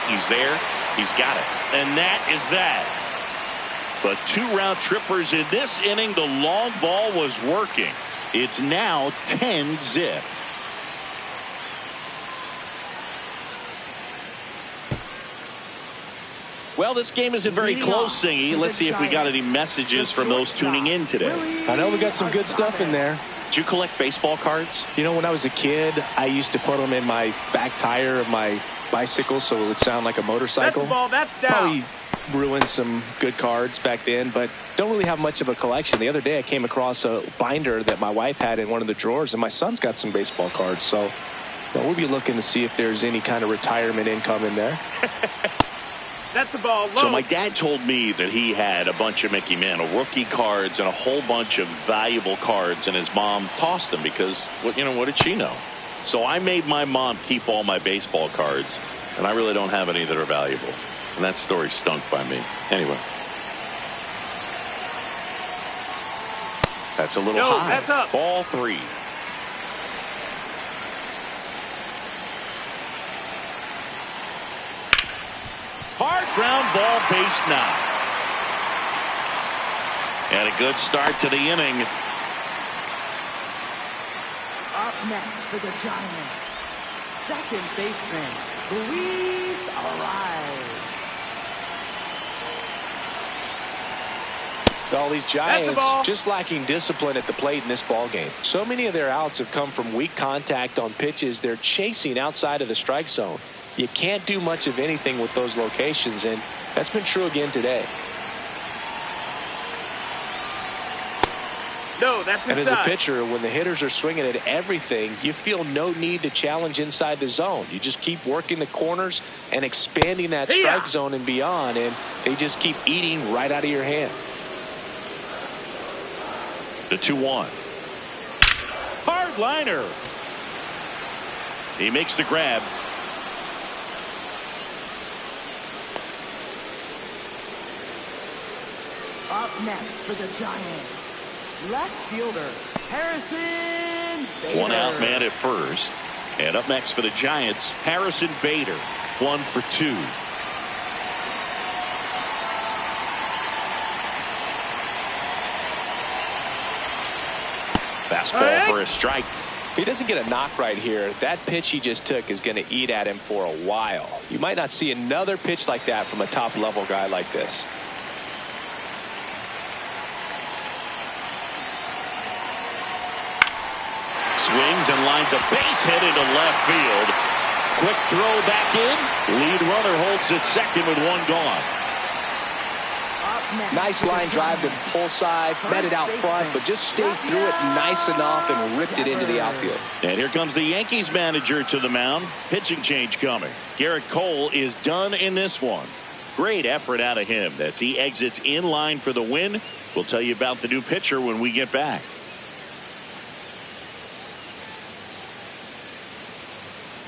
He's there. He's got it. And that is that. But 2 round trippers in this inning. The long ball was working. It's now 10-zip. Well, this game isn't very close, Singy. Let's see if we got any messages from those tuning in today. I know we got some good stuff in there. Did you collect baseball cards? You know, when I was a kid, I used to put them in my back tire of my bicycle so it would sound like a motorcycle. That's the ball. That's down. Probably ruined some good cards back then, but don't really have much of a collection. The other day I came across a binder that my wife had in one of the drawers, and my son's got some baseball cards, so we'll be looking to see if there's any kind of retirement income in there. That's the ball. Low. So my dad told me that he had a bunch of Mickey Mantle rookie cards and a whole bunch of valuable cards, and his mom tossed them because, what did she know? So I made my mom keep all my baseball cards, and I really don't have any that are valuable. And that story stunk by me. Anyway. That's a little high. That's up. Ball 3. Hard ground ball, base knock. And a good start to the inning. Up next for the Giants, second baseman, Luis Arraez. Well, these Giants just lacking discipline at the plate in this ball game. So many of their outs have come from weak contact on pitches they're chasing outside of the strike zone. You can't do much of anything with those locations, and that's been true again today. No, that's and as a pitcher, when the hitters are swinging at everything, you feel no need to challenge inside the zone. You just keep working the corners and expanding that strike zone and beyond, and they just keep eating right out of your hand. The 2-1. Hard liner. He makes the grab. Up next for the Giants, left fielder Harrison Bader. One out man at first. And up next for the Giants, Harrison Bader. 1 for 2. Fastball for a strike. If he doesn't get a knock right here, that pitch he just took is going to eat at him for a while. You might not see another pitch like that from a top level guy like this. Swings and lines a base hit into left field. Quick throw back in. Lead runner holds at second with 1 gone. Nice line drive to pull side, met it out front, but just stayed through it nice enough and ripped it into the outfield. And here comes the Yankees manager to the mound. Pitching change coming. Garrett Cole is done in this one. Great effort out of him as he exits in line for the win. We'll tell you about the new pitcher when we get back.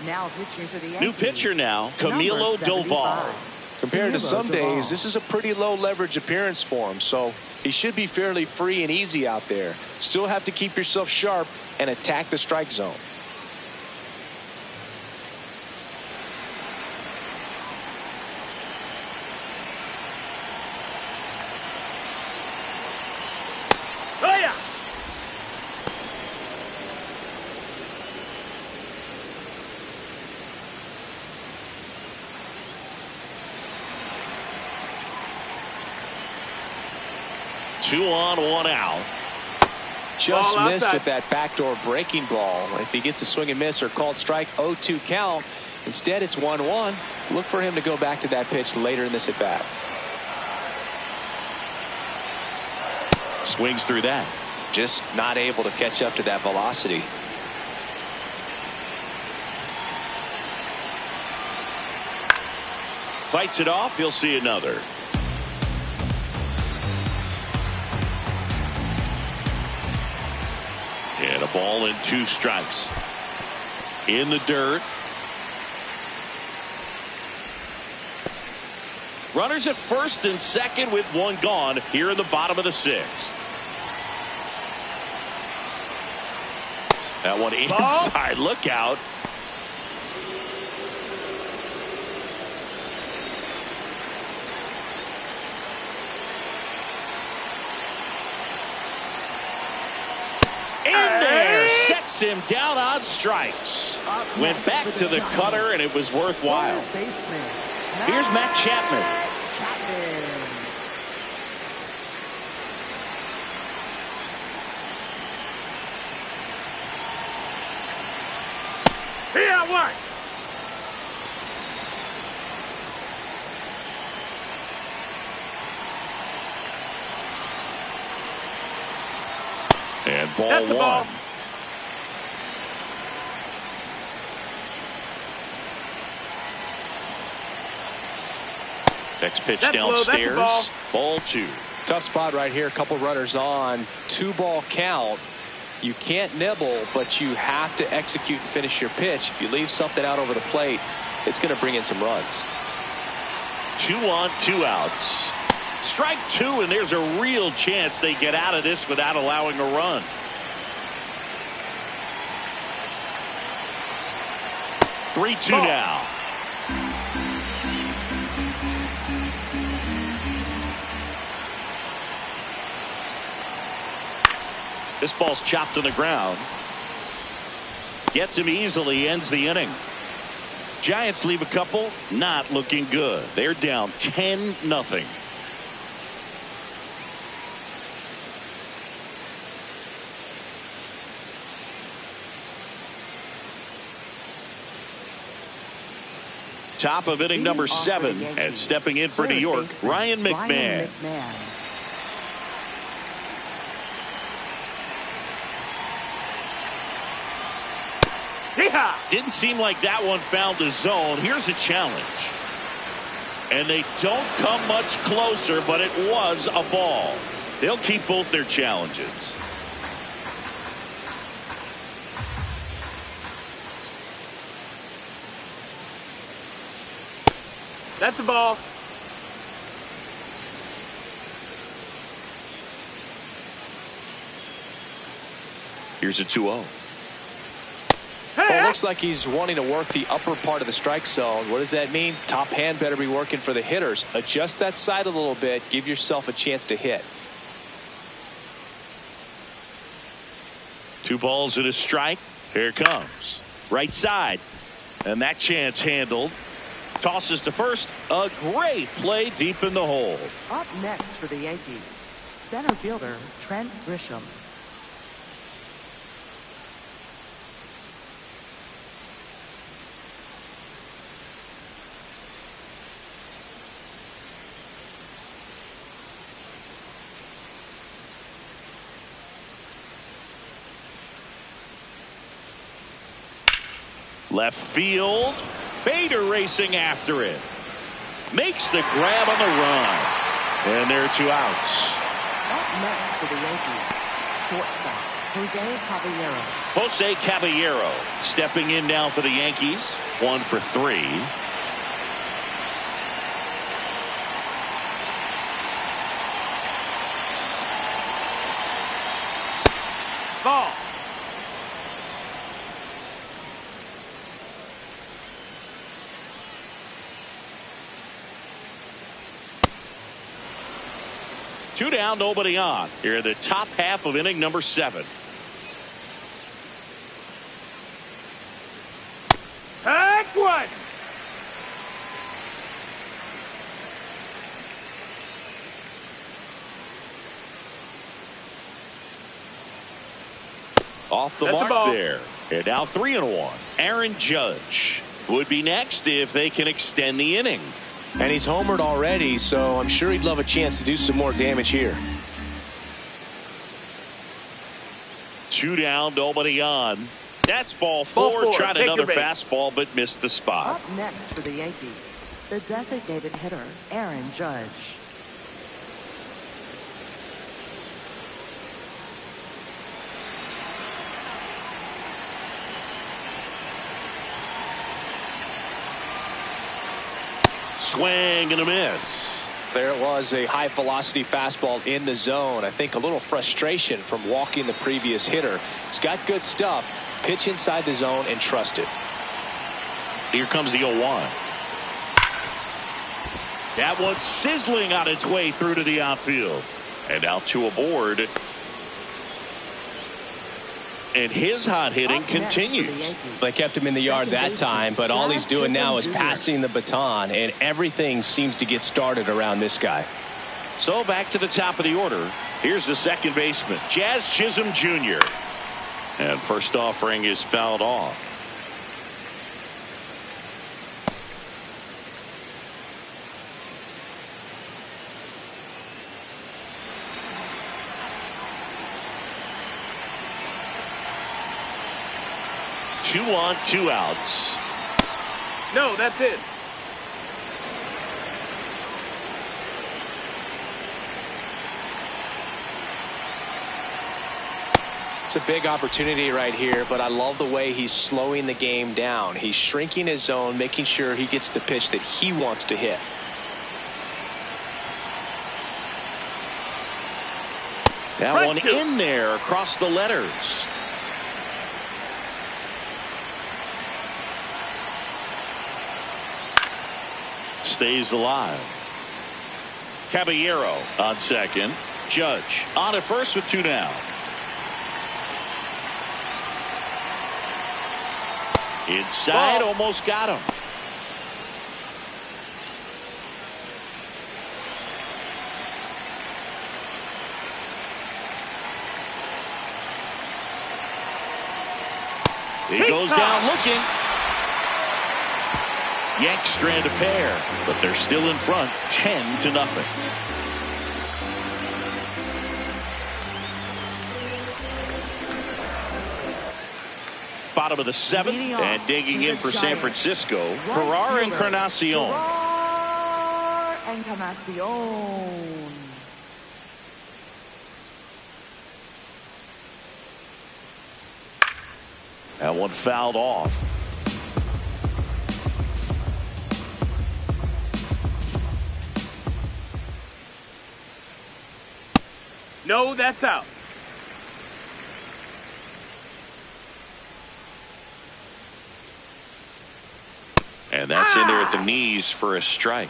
Now pitching for the Yankees. New pitcher now, Camilo Doval. Compared to some days, this is a pretty low leverage appearance for him, so he should be fairly free and easy out there. Still have to keep yourself sharp and attack the strike zone. Oh, yeah. Two on, 1 out. Just Ball missed outside. with that backdoor breaking ball. If he gets a swing and miss or called strike, 0-2 count. Instead, it's 1-1. Look for him to go back to that pitch later in this at bat. Swings through that. Just not able to catch up to that velocity. Fights it off. You'll see another. And a ball and 2 strikes. In the dirt. Runners at first and second with 1 gone here in the bottom of the 6th. That one inside. Look out. Sets him down on strikes. Went back to the cutter, and it was worthwhile. Here's Matt Chapman. Here, what? And ball That's the 1. ball. Next pitch That's low. That's the downstairs. Ball 2. Tough spot right here. A couple runners on. 2-ball count. You can't nibble, but you have to execute and finish your pitch. If you leave something out over the plate, it's going to bring in some runs. 2 on, 2 outs. Strike 2, and there's a real chance they get out of this without allowing a run. Three, 2 now. This ball's chopped to the ground. Gets him easily, ends the inning. Giants leave a couple, not looking good. They're down 10-0. Top of inning number 7, and stepping in for New York, Ryan McMahon. Didn't seem like that one found the zone. Here's a challenge. And they don't come much closer, but it was a ball. They'll keep both their challenges. That's a ball. Here's a 2-0. Well, it looks like he's wanting to work the upper part of the strike zone. What does that mean? Top hand better be working for the hitters. Adjust that side a little bit. Give yourself a chance to hit. 2 balls and a strike. Here it comes. Right side. And that chance handled. Tosses to first. A great play deep in the hole. Up next for the Yankees, center fielder Trent Grisham. Left field. Bader racing after it. Makes the grab on the run. And there are 2 outs. Up next for the Yankees, shortstop Jose Caballero. Jose Caballero stepping in now for the Yankees. 1 for 3. Ball. Two down, nobody on. Here in the top half of inning number 7. Take one. Off the That's mark a ball. there. And now 3-1. Aaron Judge would be next if they can extend the inning. And he's homered already, so I'm sure he'd love a chance to do some more damage here. 2 down, nobody on. That's ball Ball 4. Tried Take another your base. fastball, but missed the spot. Up next for the Yankees, the designated hitter Aaron Judge. Swing and a miss. There it was, a high velocity fastball in the zone. I think a little frustration from walking the previous hitter. He's got good stuff. Pitch inside the zone and trust it. Here comes the 0-1. That one's sizzling on its way through to the outfield. And now 2 aboard. And his hot hitting continues. They kept him in the yard that time, but all he's doing now is passing the baton, and everything seems to get started around this guy. So back to the top of the order. Here's the second baseman, Jazz Chisholm Jr. And first offering is fouled off. Two on, 2 outs. No, that's it. It's a big opportunity right here, but I love the way he's slowing the game down. He's shrinking his zone, making sure he gets the pitch that he wants to hit. That one in there across the letters. Stays alive. Caballero on second. Judge on at first with 2 down. Inside, almost got him. He goes down looking. Yanks strand a pair, but they're still in front 10-0. Bottom of the seventh, and digging in for San Francisco, Gerard Encarnacion. That one fouled off. No, that's out. And that's in there at the knees for a strike.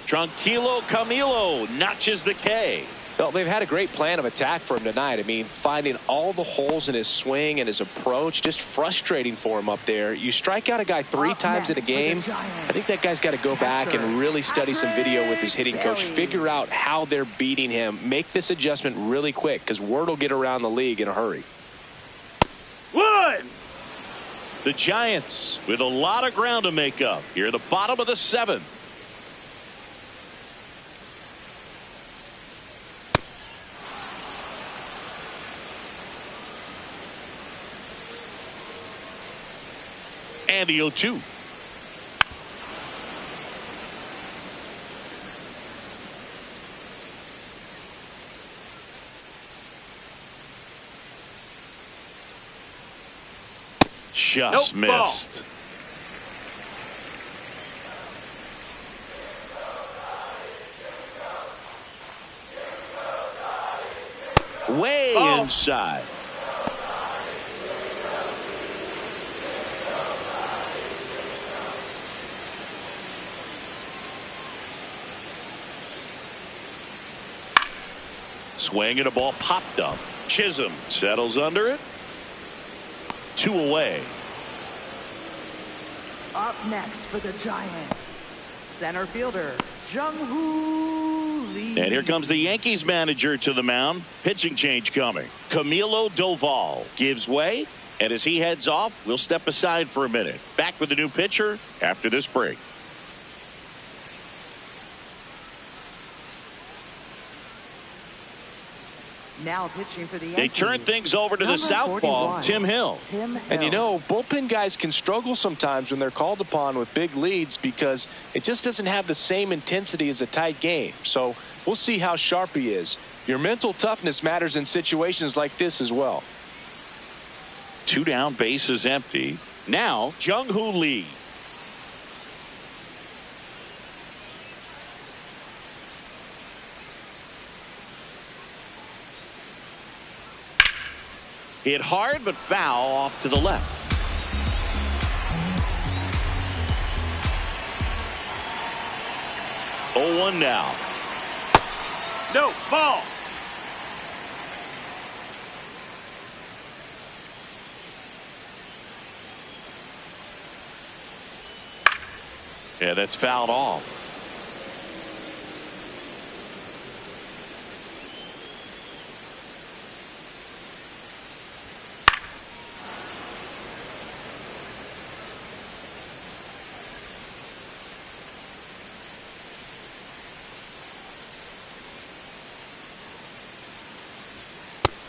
Tranquilo Camilo notches the K. Well, they've had a great plan of attack for him tonight. I mean, finding all the holes in his swing and his approach, just frustrating for him up there. You strike out a guy 3 times in a game, I think that guy's got to go back and really study some video with his hitting coach, figure out how they're beating him, make this adjustment really quick, because word will get around the league in a hurry. One. The Giants with a lot of ground to make up here at the bottom of the seventh. And the 0-2. Just missed. Way inside. Swing and a ball popped up. Chisholm settles under it. 2 away. Up next for the Giants, center fielder Jung-Hoo Lee. And here comes the Yankees manager to the mound. Pitching change coming. Camilo Doval gives way, and as he heads off, we'll step aside for a minute. Back with the new pitcher after this break. Now pitching for the Yankees. They turn things over to the southpaw, Tim Hill. And you know, bullpen guys can struggle sometimes when they're called upon with big leads because it just doesn't have the same intensity as a tight game. So we'll see how sharp he is. Your mental toughness matters in situations like this as well. 2 down, bases empty. Now Jung-Hoo Lee. Hit hard but foul off to the left. Oh, 1 now. No, ball. Yeah, that's fouled off.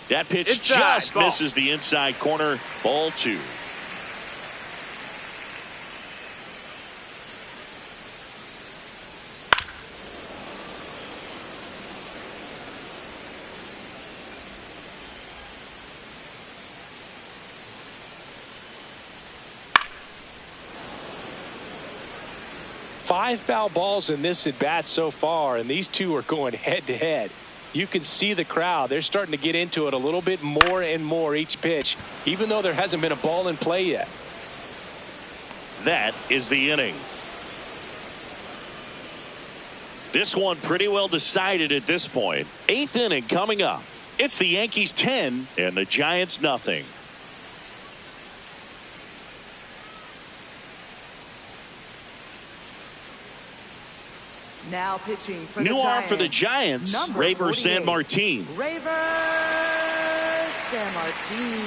That pitch inside, just ball. misses the inside corner. Ball 2. Five foul balls in this at bat so far, and these two are going head to head. You can see the crowd. They're starting to get into it a little bit more and more each pitch, even though there hasn't been a ball in play yet. That is the inning. This one pretty well decided at this point. 8th inning coming up. It's the Yankees 10 and the Giants nothing. Now pitching for New the arm for the Giants, Giants, Raver San Martin. Raver San Martin.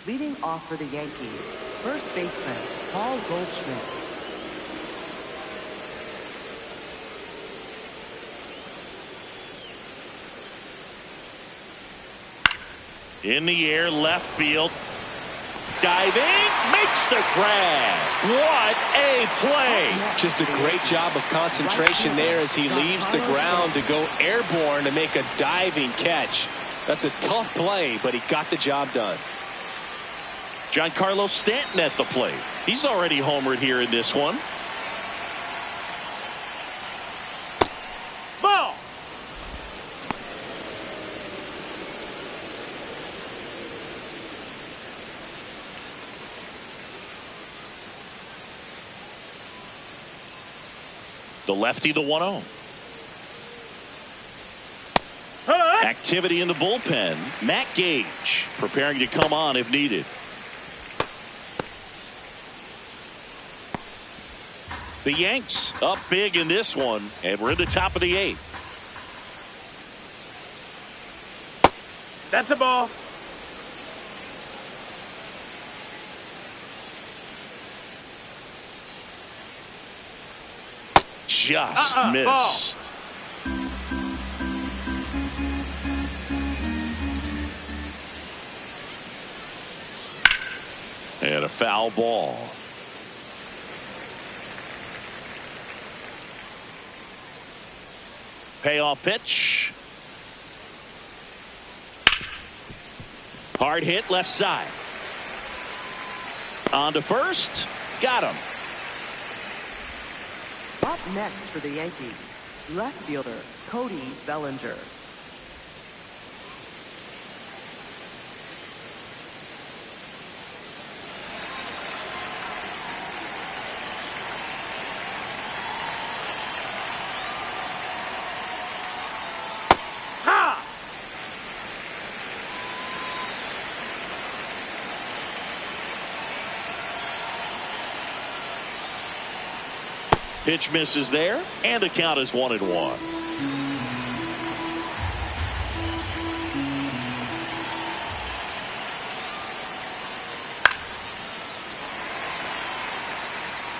Leading off for the Yankees, first baseman, Paul Goldschmidt. In the air, left field. Diving, makes the grab. What a play. Just a great job of concentration there as he leaves the ground to go airborne to make a diving catch. That's a tough play, but he got the job done. Giancarlo Stanton at the plate. He's already homered here in this one. Ball. The lefty, the 1-0. Activity in the bullpen. Matt Gage preparing to come on if needed. The Yanks up big in this one, and we're in the top of the 8th. That's a ball. Just missed. Ball. And a foul ball. Payoff pitch. Hard hit left side. On to first. Got him. Up next for the Yankees, left fielder, Cody Bellinger. Pitch misses there, and the count is 1-1.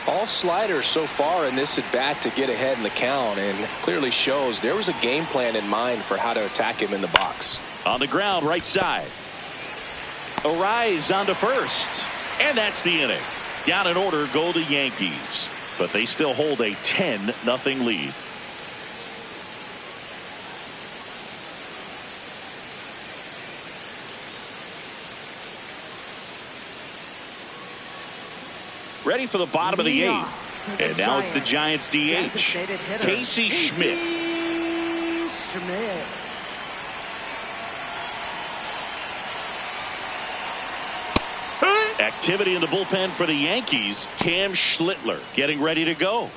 All sliders so far in this at bat to get ahead in the count, and clearly shows there was a game plan in mind for how to attack him in the box. On the ground, right side. Arise on to first, and that's the inning. Down in order go the Yankees, but they still hold a 10-0 lead. Ready for the bottom of the 8th. And now it's the Giants DH, Casey Schmidt. Activity in the bullpen for the Yankees. Cam Schlittler getting ready to go.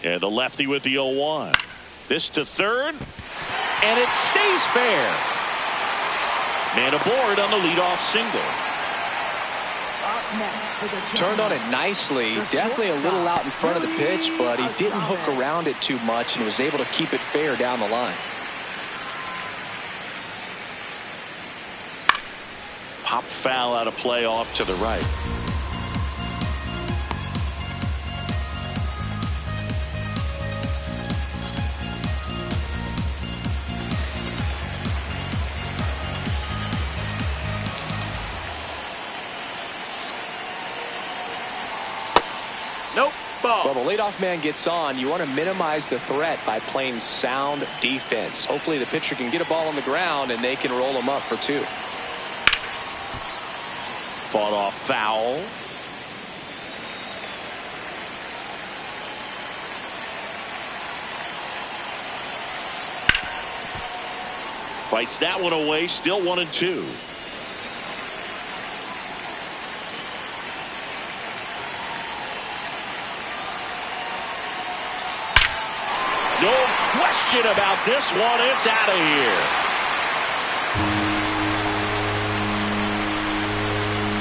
And the lefty with the 0-1. This to third, and it stays fair. Man aboard on the leadoff single. Turned on it nicely, definitely a little out in front of the pitch, but he didn't hook around it too much and was able to keep it fair down the line. Pop foul out of play off to the right. Nope. Ball. Well, the leadoff man gets on. You want to minimize the threat by playing sound defense. Hopefully the pitcher can get a ball on the ground and they can roll him up for 2. Fought off foul. Fights that one away. Still 1-2. No question about this one. It's out of here.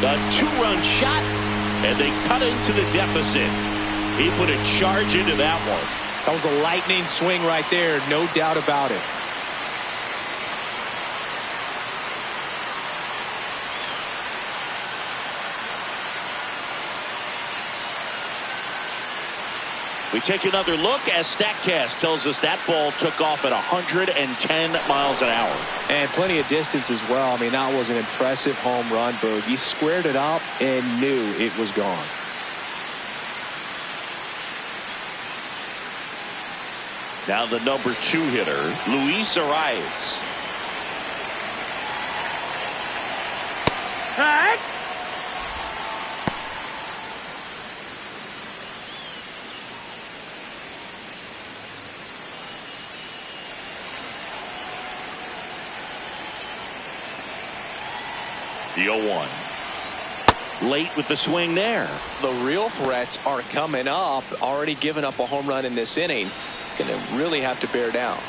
A two-run shot, and they cut into the deficit. He put a charge into that one. That was a lightning swing right there, no doubt about it. We take another look as StatCast tells us that ball took off at 110 miles an hour. And plenty of distance as well. I mean, that was an impressive home run, Boog. He squared it up and knew it was gone. Now the number 2 hitter, Luis Arias. Cut. The 0-1. Late with the swing there. The real threats are coming up. Already given up a home run in this inning. It's going to really have to bear down.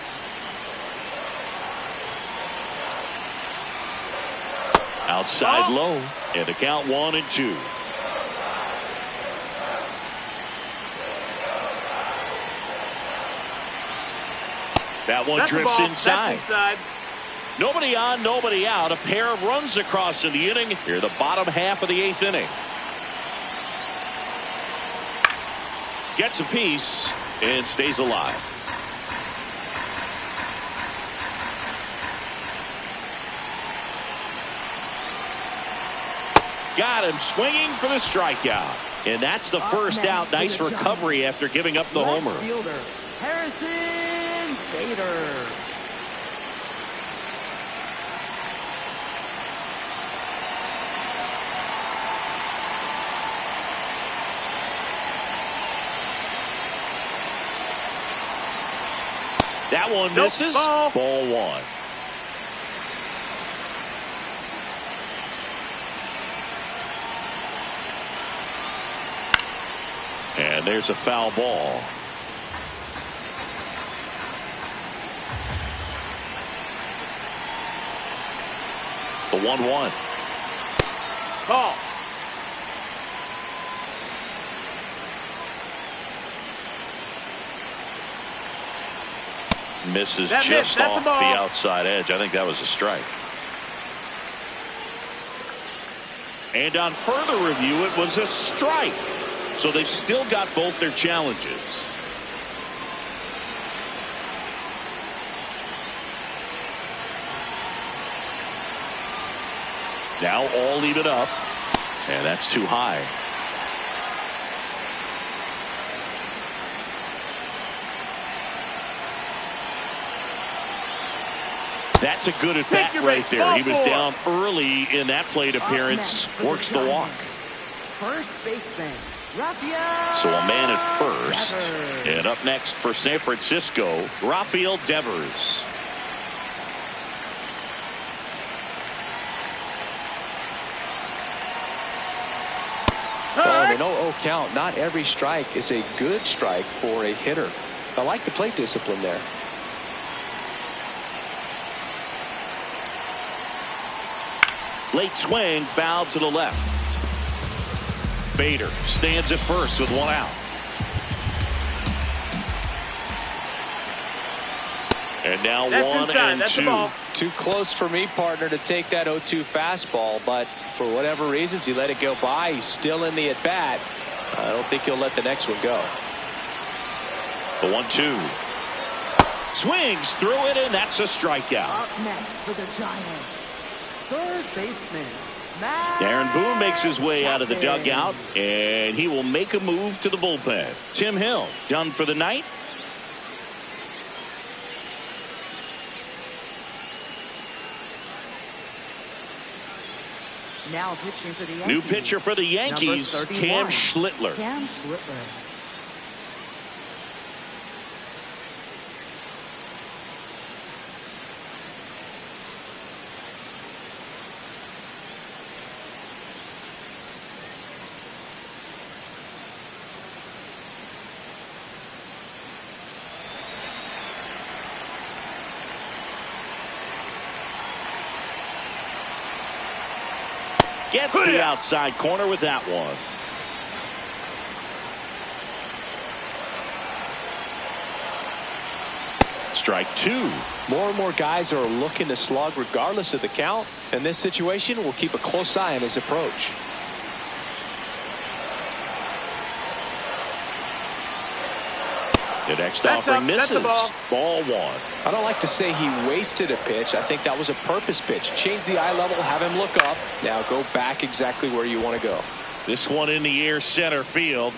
Outside low, and the count 1-2. That one That's drifts inside. inside. Nobody on, nobody out. A pair of runs across in the inning. Here, the bottom half of the 8th inning. Gets a piece and stays alive. Got him swinging for the strikeout. And that's the first out. Nice recovery after giving up the homer. Fielder, Harrison Bader. That one misses. Ball 1. And there's a foul ball. The 1-1. Ball. Misses That just missed. That's off a the ball. outside edge. I think that was a strike. And on further review, it was a strike. So they've still got both their challenges. Now all even up. And that's too high. That's a good at bat right there. He was down early in that plate appearance. Works the walk. First baseman, Rafael. So a man at first. Devers. And up next for San Francisco, Rafael Devers. Well, in an 0-0 count, not every strike is a good strike for a hitter. I like the plate discipline there. Late swing, foul to the left. Bader stands at first with 1 out. And now That's 1 inside. and That's 2. the ball. Too close for me, partner, to take that 0-2 fastball, but for whatever reasons, he let it go by. He's still in the at-bat. I don't think he'll let the next one go. The 1-2. Swings through it, and that's a strikeout. Up next for the Giants, third baseman, Matt Darren Boone makes his way out of the Chapman. dugout, and he will make a move to the bullpen. Tim Hill done for the night. Now pitching for the Yankees. New pitcher for the Yankees, Number 31, Cam Schlittler. Cam Schlittler. Gets the outside corner with that one. Strike two. More and more guys are looking to slug regardless of the count. In this situation, we'll keep a close eye on his approach. The next offering misses. Ball one. I don't like to say he wasted a pitch. I think that was a purpose pitch. Change the eye level, have him look up. Now go back exactly where you want to go. This one in the air, center field.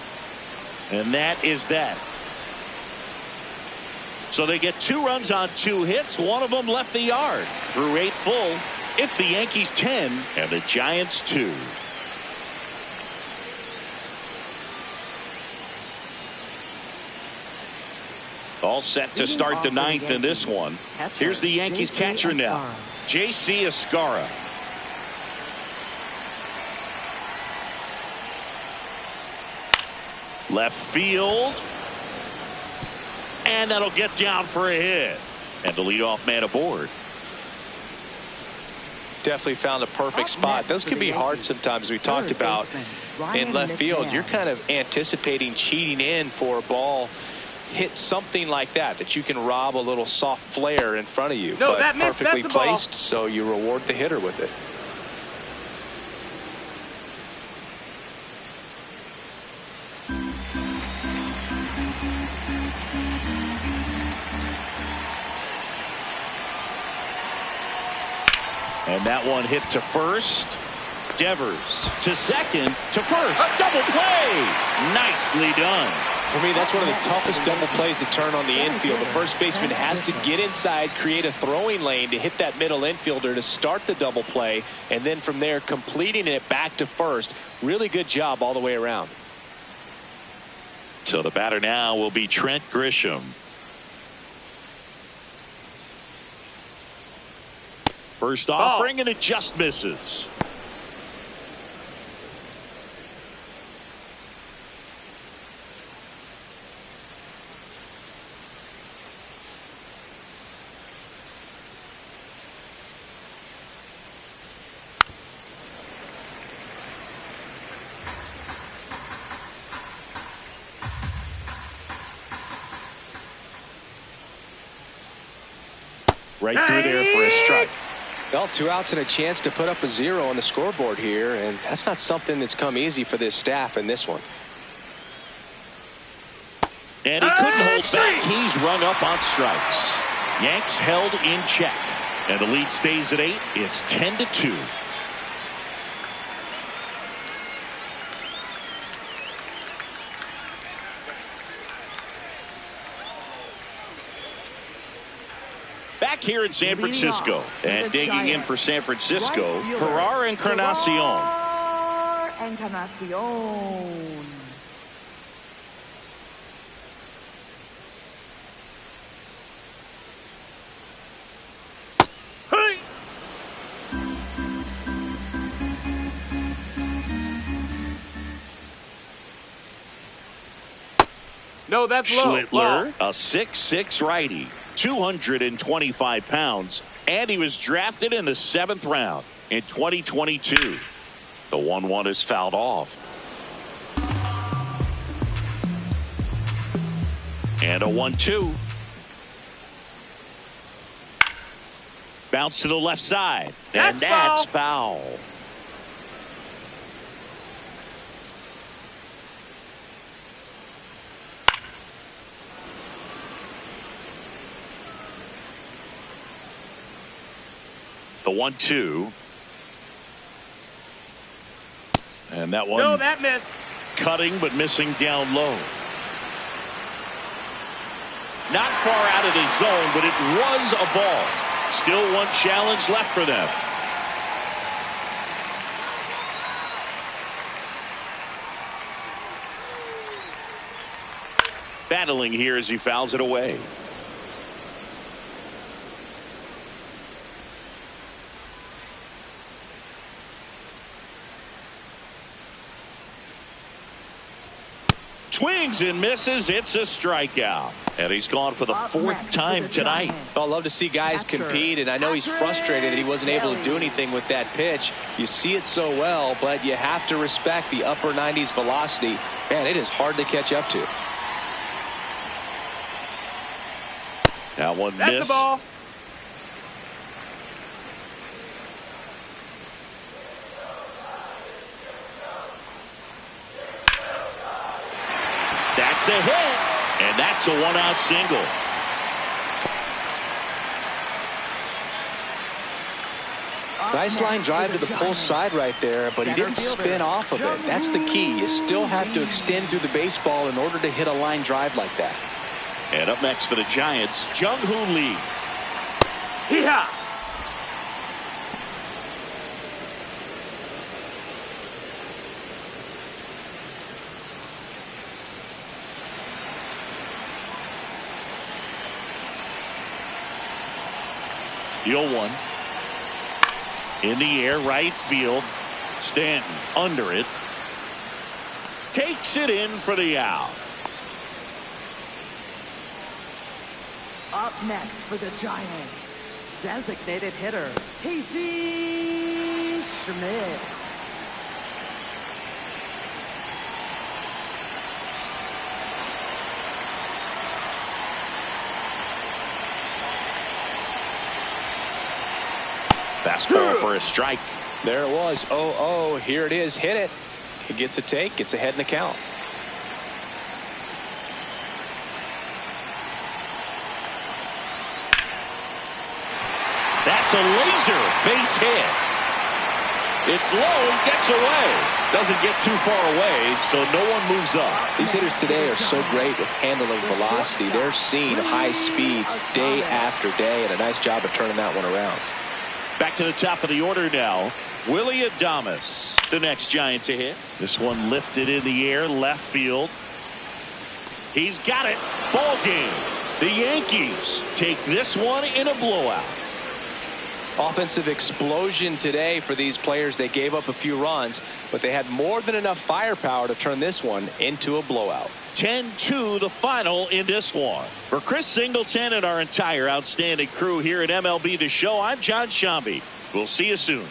And that is that. So they get 2 runs on 2 hits. One of them left the yard. Through 8 full, it's the Yankees 10 and the Giants 2. All set to start the 9th in this one. Here's the Yankees catcher now, J.C. Escarra. Left field. And that'll get down for a hit. And the leadoff man aboard. Definitely found a perfect spot. Those can be hard sometimes. We talked about in left field. You're kind of anticipating cheating in for a ball. Hit something like that you can rob a little soft flare in front of you. No, but that missed. perfectly That's the ball. placed, so you reward the hitter with it. And that one hit to first. Devers to second to first. Double play. Nicely done. For me, that's one of the toughest double plays to turn on the infield. The first baseman has to get inside, create a throwing lane to hit that middle infielder to start the double play, and then from there completing it back to first. Really good job all the way around. So the batter now will be Trent Grisham. First offering, and it just misses. Right through there for a strike. Well, 2 outs and a chance to put up a 0 on the scoreboard here, and that's not something that's come easy for this staff in this one. And he couldn't hold back. He's rung up on strikes. Yanks held in check. And the lead stays at 8. It's 10-2. Back here in San Francisco, and digging in for San Francisco, Gerard Encarnacion. Hey! No, that's low. Schlittler, a 6'6" righty. 225 pounds, and he was drafted in the 7th round in 2022. The 1-1 is fouled off. And a 1-2. Bounce to the left side, and that's foul. The 1-2. And that one. No, that missed. Cutting but missing down low. Not far out of the zone, but it was a ball. Still one challenge left for them. Battling here as he fouls it away. Swings and misses. It's a strikeout. And he's gone for the fourth time tonight. Well, I love to see guys compete, and I know he's frustrated that he wasn't able to do anything with that pitch. You see it so well, but you have to respect the upper 90s velocity. Man, it is hard to catch up to. That one That's missed. the ball. That's a hit, and that's a one-out single. Nice line drive to the pull side right there, but he didn't spin off of it. That's the key. You still have to extend through the baseball in order to hit a line drive like that. And up next for the Giants, Jung-Hoo Lee. Yeah. The 0-1. In the air, right field. Stanton under it. Takes it in for the out. Up next for the Giants, designated hitter, Casey Schmidt. Fastball for a strike. There it was. 0-0. Here it is. Hit it. He gets a take. Gets ahead in the count. That's a laser base hit. It's low, gets away. Doesn't get too far away, so no one moves up. These hitters today are so great with handling velocity. They're seeing high speeds day after day, and a nice job of turning that one around. Back to the top of the order now. Willie Adames, the next Giant to hit. This one lifted in the air, left field. He's got it. Ball game. The Yankees take this one in a blowout. Offensive explosion today for these players. They gave up a few runs, but they had more than enough firepower to turn this one into a blowout. 10-2 the final in this one. For Chris Singleton and our entire outstanding crew here at MLB The Show, I'm John Shambi. We'll see you soon.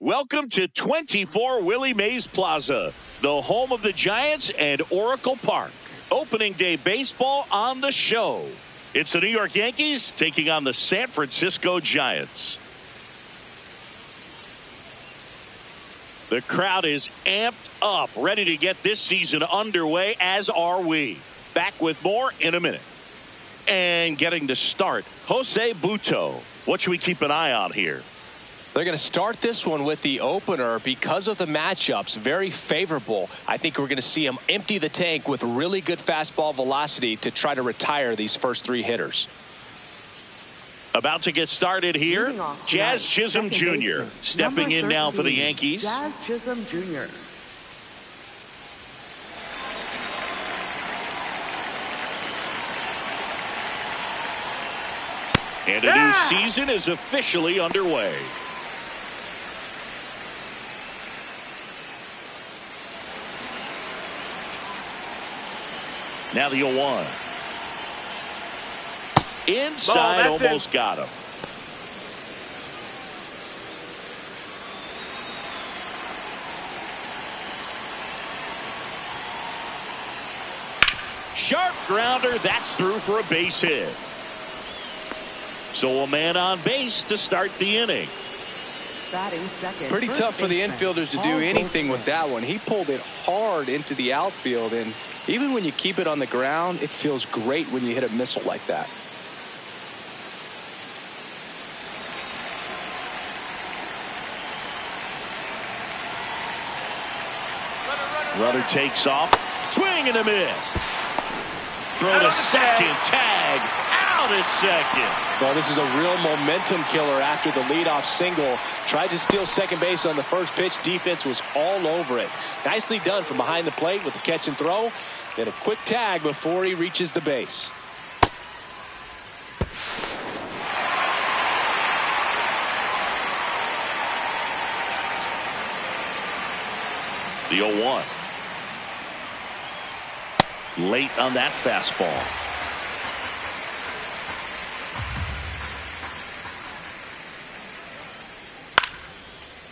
Welcome to 24 Willie Mays Plaza, the home of the Giants and Oracle Park. Opening day baseball on the show. It's the New York Yankees taking on the San Francisco Giants. The crowd is amped up, ready to get this season underway, as are we. Back with more in a minute. And getting to start, Jose Butto. What should we keep an eye on here? They're going to start this one with the opener because of the matchups. Very favorable. I think we're going to see him empty the tank with really good fastball velocity to try to retire these first three hitters. About to get started here, Jazz Chisholm Jr. stepping in now for the Yankees. Jazz Chisholm Jr. And a new season is officially underway. Now the 0-1. Inside, almost got him. Sharp grounder, that's through for a base hit. So a man on base to start the inning. Batting second. Pretty tough for the infielders to do anything with that one. He pulled it hard into the outfield, and even when you keep it on the ground, it feels great when you hit a missile like that. Runner takes off. Swing and a miss. Throw to second. Tag. Out at second. Well, this is a real momentum killer after the leadoff single. Tried to steal second base on the first pitch. Defense was all over it. Nicely done from behind the plate with the catch and throw. Then a quick tag before he reaches the base. The 0-1. Late on that fastball.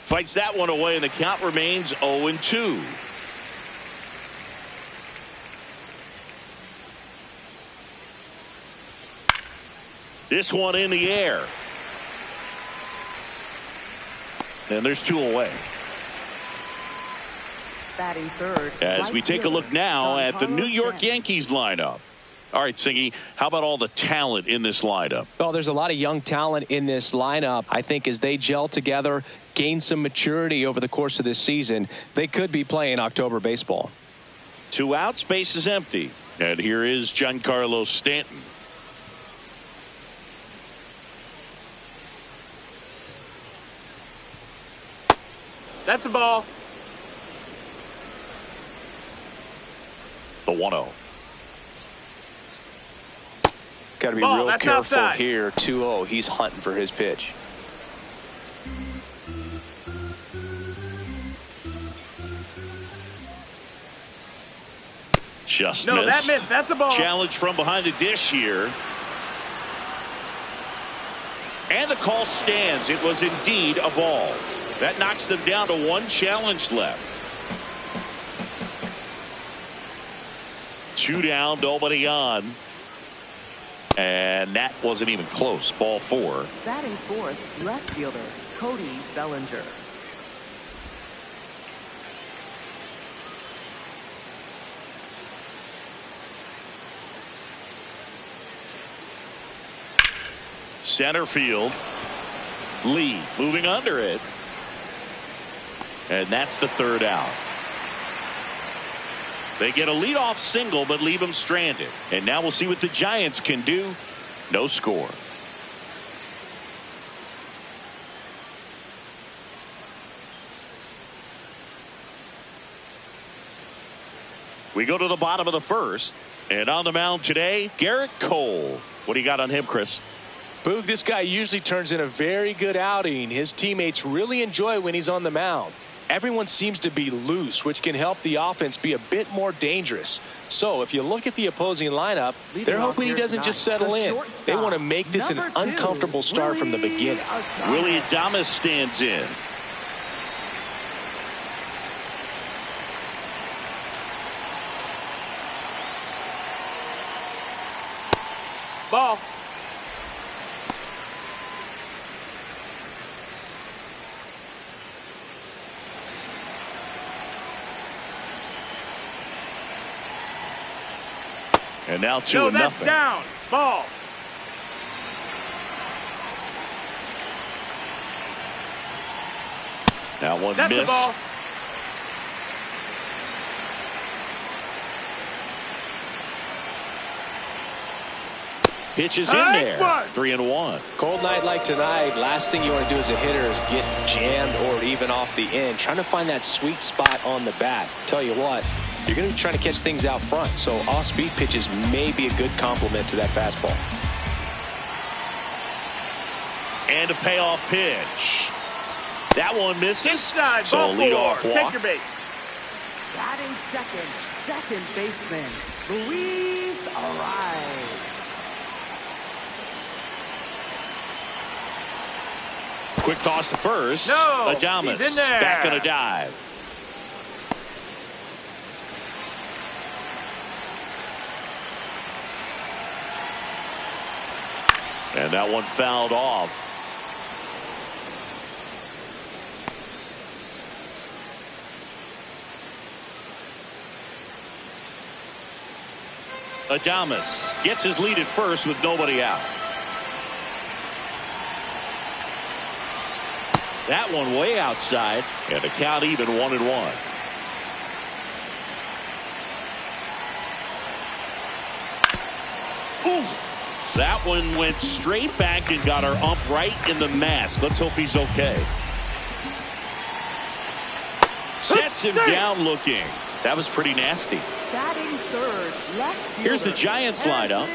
Fights that one away, and the count remains 0-2. This one in the air. And there's 2 away. Batting third. As we take a look now at the New York Yankees lineup. All right, Singy, how about all the talent in this lineup? Well, there's a lot of young talent in this lineup. I think as they gel together, gain some maturity over the course of this season, they could be playing October baseball. 2 outs, base is empty. And here is Giancarlo Stanton. That's a ball. The 1-0. Got to be Ball, real that's careful outside. here. 2-0. He's hunting for his pitch. Just No, missed. that missed. That's a ball. Challenge from behind the dish here. And the call stands. It was indeed a ball. That knocks them down to 1 challenge left. 2 down, nobody on. And that wasn't even close. Ball 4. Batting fourth, left fielder, Cody Bellinger. Center field. Lee moving under it. And that's the 3rd out. They get a leadoff single but leave him stranded. And now we'll see what the Giants can do. No score. We go to the bottom of the 1st. And on the mound today, Garrett Cole. What do you got on him, Chris? Boog, this guy usually turns in a very good outing. His teammates really enjoy when he's on the mound. Everyone seems to be loose, which can help the offense be a bit more dangerous. So if you look at the opposing lineup, they're hoping he doesn't just settle in. They want to make this an uncomfortable start from the beginning. Willie Adames stands in. Ball. And now 2-0. No, that's down. Ball. That one That's the missed. ball. Pitch is in Nice there. one. 3-1. Cold night like tonight, last thing you want to do as a hitter is get jammed or even off the end. Trying to find that sweet spot on the bat. Tell you what, you're going to be trying to catch things out front. So off-speed pitches may be a good complement to that fastball. And a payoff pitch. That one misses. Inside. So Ball lead 4. off walk. Take your base. Batting second baseman, Luis Ariz. Quick toss to first. No, Adames he's in there. back on a dive. And that one fouled off. Adames gets his lead at first with nobody out. That one way outside, and the count even 1-1. That one went straight back and got our ump right in the mask. Let's hope he's okay. Sets him down looking. That was pretty nasty. Batting third, left fielder. Here's the Giants lineup.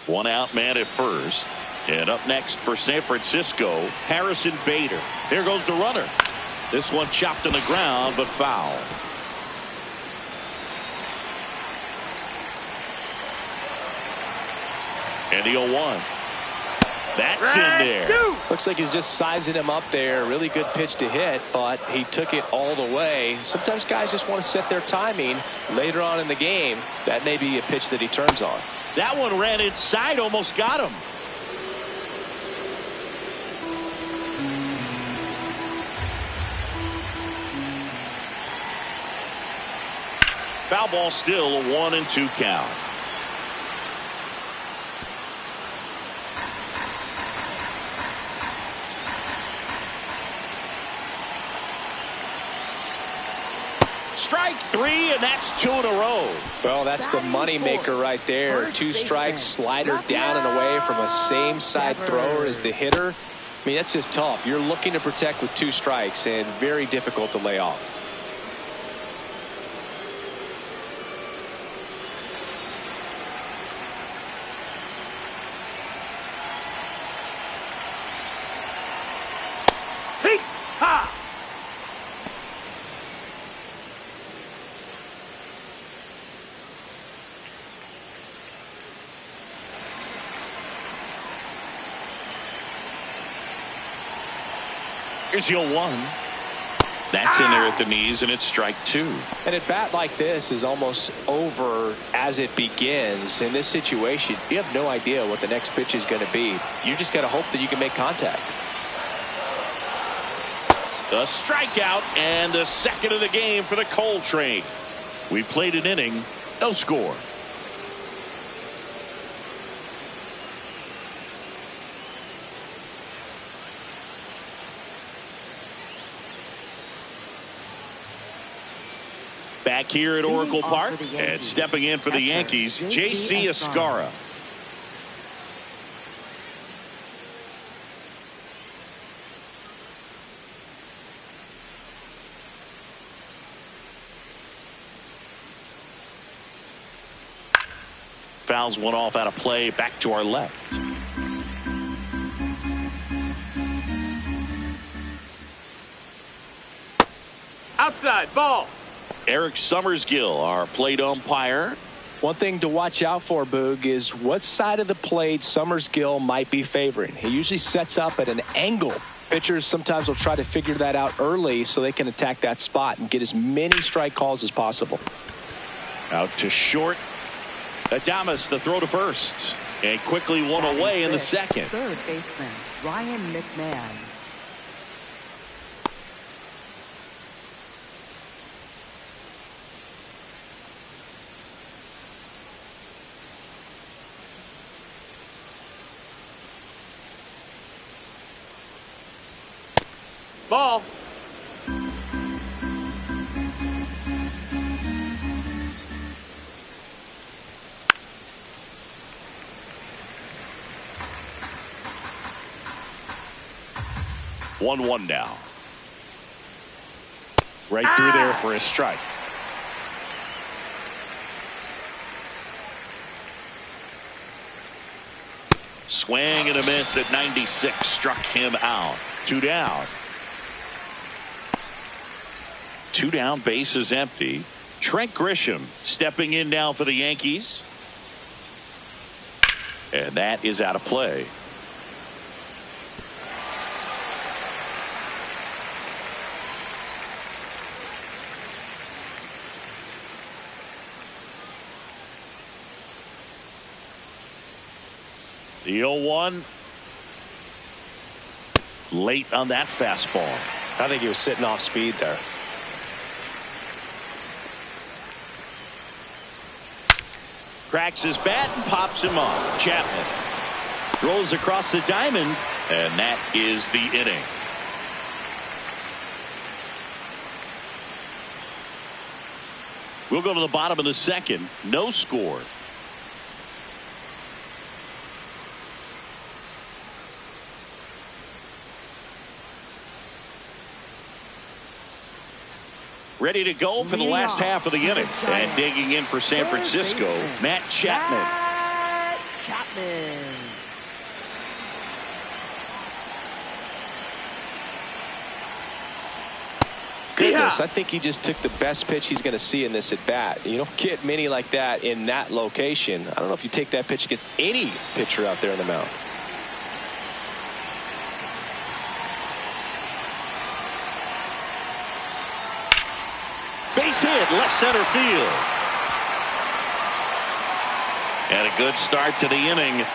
One out man at first. And up next for San Francisco, Harrison Bader. There goes the runner. This one chopped on the ground, but foul. And the 0-1. That's in there. Looks like he's just sizing him up there. Really good pitch to hit, but he took it all the way. Sometimes guys just want to set their timing later on in the game. That may be a pitch that he turns on. That one ran inside, almost got him. Foul ball, still a 1-2 count. Strike three, and that's 2 in a row. Well, that's the money maker right there. 2 strikes, slider down and away from a same side thrower as the hitter. I mean, that's just tough. You're looking to protect with 2 strikes and very difficult to lay off. Hey, ha! Here's the 0-1. That's in there at the knees, and it's strike 2. And a bat like this is almost over as it begins. In this situation, you have no idea what the next pitch is going to be. You just got to hope that you can make contact. The strikeout and the second of the game for the Coltrane. We played an inning, no score. Back here at Oracle Park, and stepping in for the Yankees, J.C. Escarra. Fouls one off out of play, back to our left. Outside, ball. Eric Summersgill, our plate umpire. One thing to watch out for, Boog, is what side of the plate Summersgill might be favoring. He usually sets up at an angle. Pitchers sometimes will try to figure that out early so they can attack that spot and get as many strike calls as possible. Out to short. Adames, the throw to first. And quickly one away in the second. Third baseman, Ryan McMahon. Ball. One now. Right through there for a strike. Swing and a miss at 96. Struck him out. 2 down. 2 down, base is empty. Trent Grisham stepping in now for the Yankees. And that is out of play. The 0-1. Late on that fastball. I think he was sitting off speed there. Cracks his bat and pops him up. Chapman throws across the diamond, and that is the inning. We'll go to the bottom of the second. No score. Ready to go for the last half of the inning. And digging in for San Francisco, Matt Chapman. Matt Chapman. Goodness, I think he just took the best pitch he's going to see in this at bat. You don't get many like that in that location. I don't know if you take that pitch against any pitcher out there in the mound. Base hit, left center field. And a good start to the inning.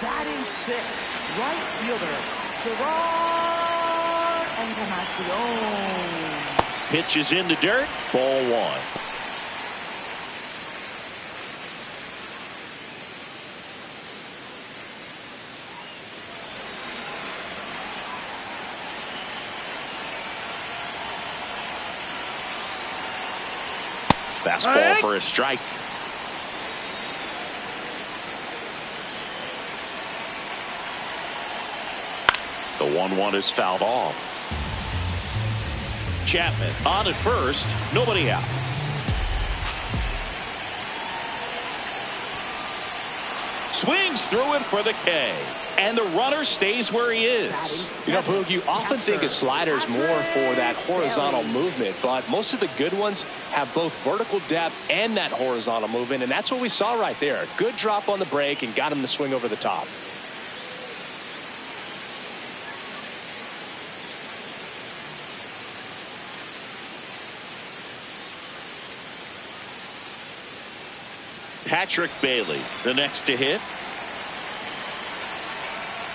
Batting sixth, right fielder, Gerard Encarnacion. Pitch is in the dirt, ball one. Fastball for a strike. The 1-1 is fouled off. Chapman on at first, nobody out. Swings through it for the K. And the runner stays where he is. You know, Boog, you often think of sliders more for that horizontal movement, but most of the good ones have both vertical depth and that horizontal movement, and that's what we saw right there. Good drop on the break and got him to swing over the top. Patrick Bailey, the next to hit.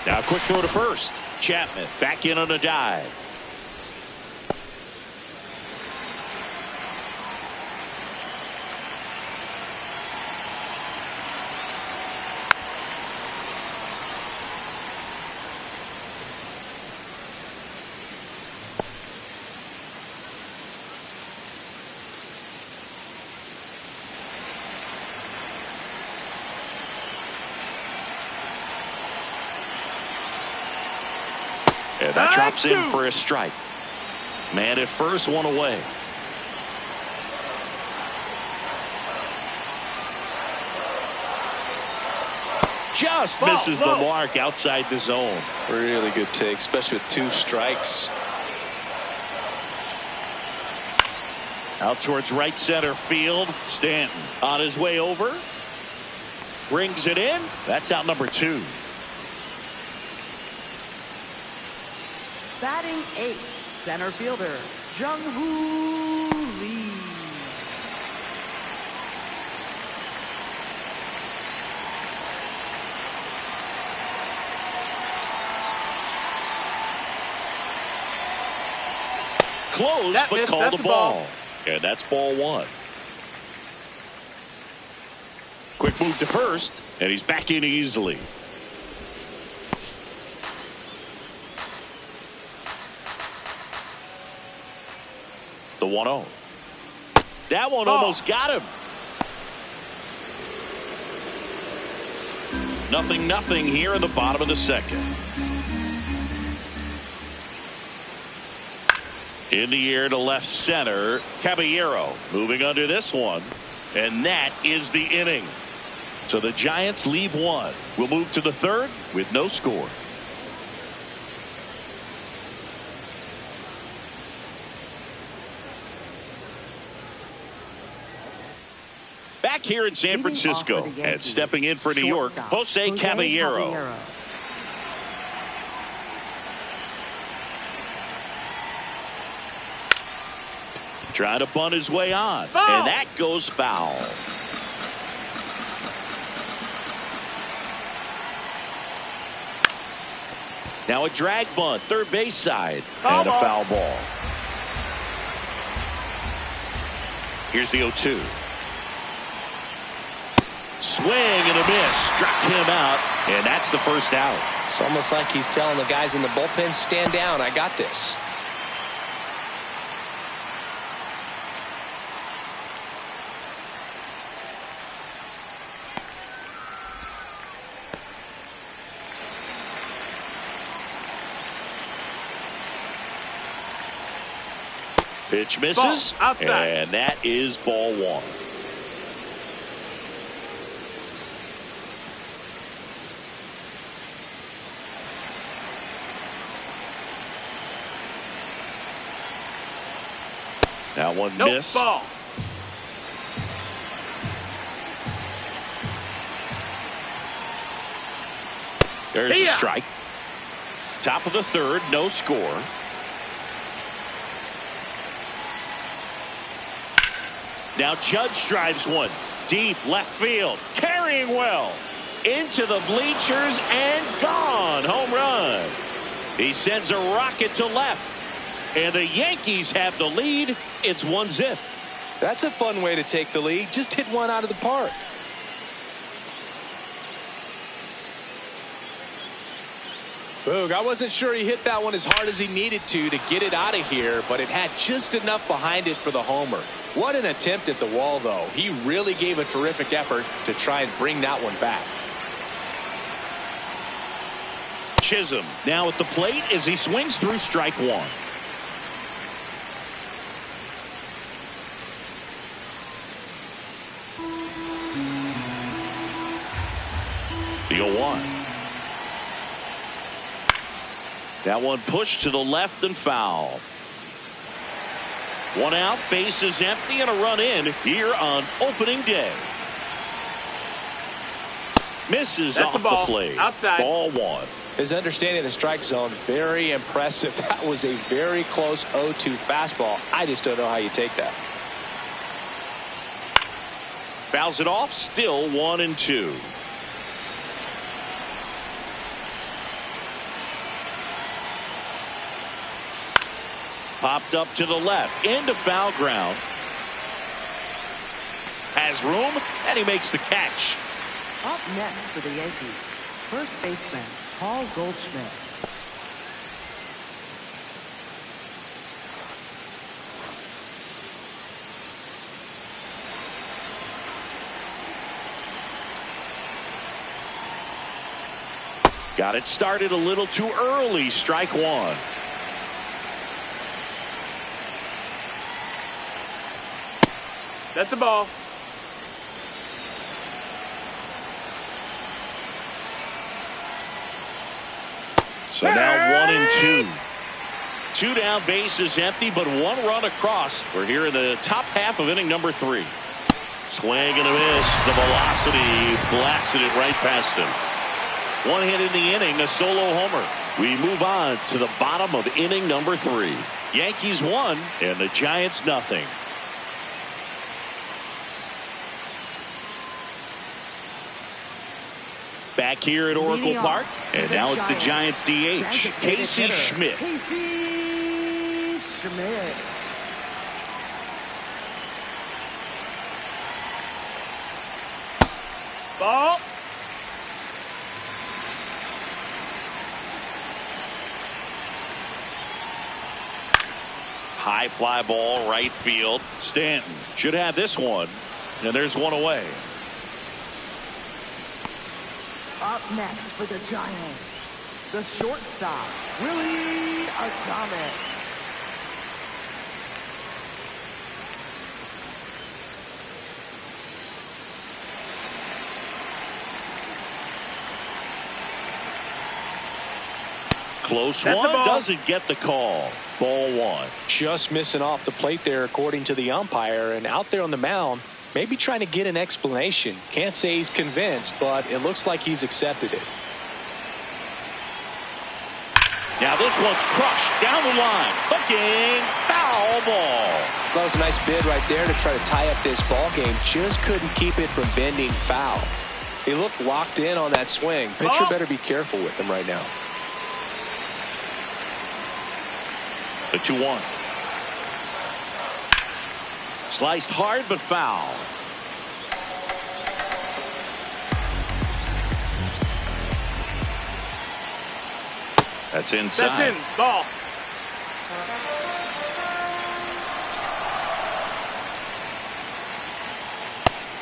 Now quick throw to first. Chapman back in on a dive. And that drops in for a strike. Man at first, one away. Just misses the mark outside the zone. Really good take, especially with 2 strikes. Out towards right center field. Stanton on his way over. Brings it in. That's out number 2. Batting eighth, center fielder, Jung-Hoo Lee. Close, but called a ball. And that's ball 1. Quick move to first, and he's back in easily. The 1-0. That one almost got him. 0-0 here in the bottom of the second. In the air to left center. Caballero moving under this one. And that is the inning. So the Giants leave 1. We'll move to the third with no score. Back here in San Francisco and stepping in for New York, Jose Caballero. Trying to bunt his way on, and that goes foul. Now a drag bunt, third base side, and a foul ball. Here's the 0-2. Swing and a miss. Struck him out, and that's the first out. It's almost like he's telling the guys in the bullpen, stand down, I got this. Pitch misses, outside. And that is ball one. That one missed. Ball. There's a strike. Top of the third, no score. Now Judge drives one deep left field, carrying well into the bleachers and gone. Home run. He sends a rocket to left, and the Yankees have the lead. It's 1-0. That's a fun way to take the lead. Just hit one out of the park. Boog, I wasn't sure he hit that one as hard as he needed to get it out of here, but it had just enough behind it for the homer. What an attempt at the wall, though. He really gave a terrific effort to try and bring that one back. Chisholm now at the plate as he swings through strike one. The 0-1. That one pushed to the left and foul. One out, bases empty, and a run in here on opening day. Misses off the plate. Outside. Ball one. His understanding of the strike zone, very impressive. That was a very close 0-2 fastball. I just don't know how you take that. Fouls it off, still 1-2. Popped up to the left, into foul ground. Has room, and he makes the catch. Up next for the Yankees, first baseman Paul Goldschmidt. Got it started a little too early. Strike one. That's a ball. So now 1-2. Two down, bases empty, but one run across. We're here in the top half of inning number 3. Swing and a miss. The velocity blasted it right past him. One hit in the inning, a solo homer. We move on to the bottom of inning number 3. Yankees 1 and the Giants nothing. Back here at Oracle Park, and now it's the Giants DH, Casey Schmidt. Casey Schmidt. Ball. High fly ball, right field. Stanton should have this one, and there's one away. Up next for the Giants, the shortstop, Willie Adames. Close one, doesn't get the call. Ball one. Just missing off the plate there, according to the umpire, and out there on the mound, maybe trying to get an explanation. Can't say he's convinced, but it looks like he's accepted it. Now this one's crushed down the line. Hooking, foul ball. That was a nice bid right there to try to tie up this ball game. Just couldn't keep it from bending foul. He looked locked in on that swing. Pitcher better be careful with him right now. The 2-1. Sliced hard but foul. That's inside. That's in. Ball.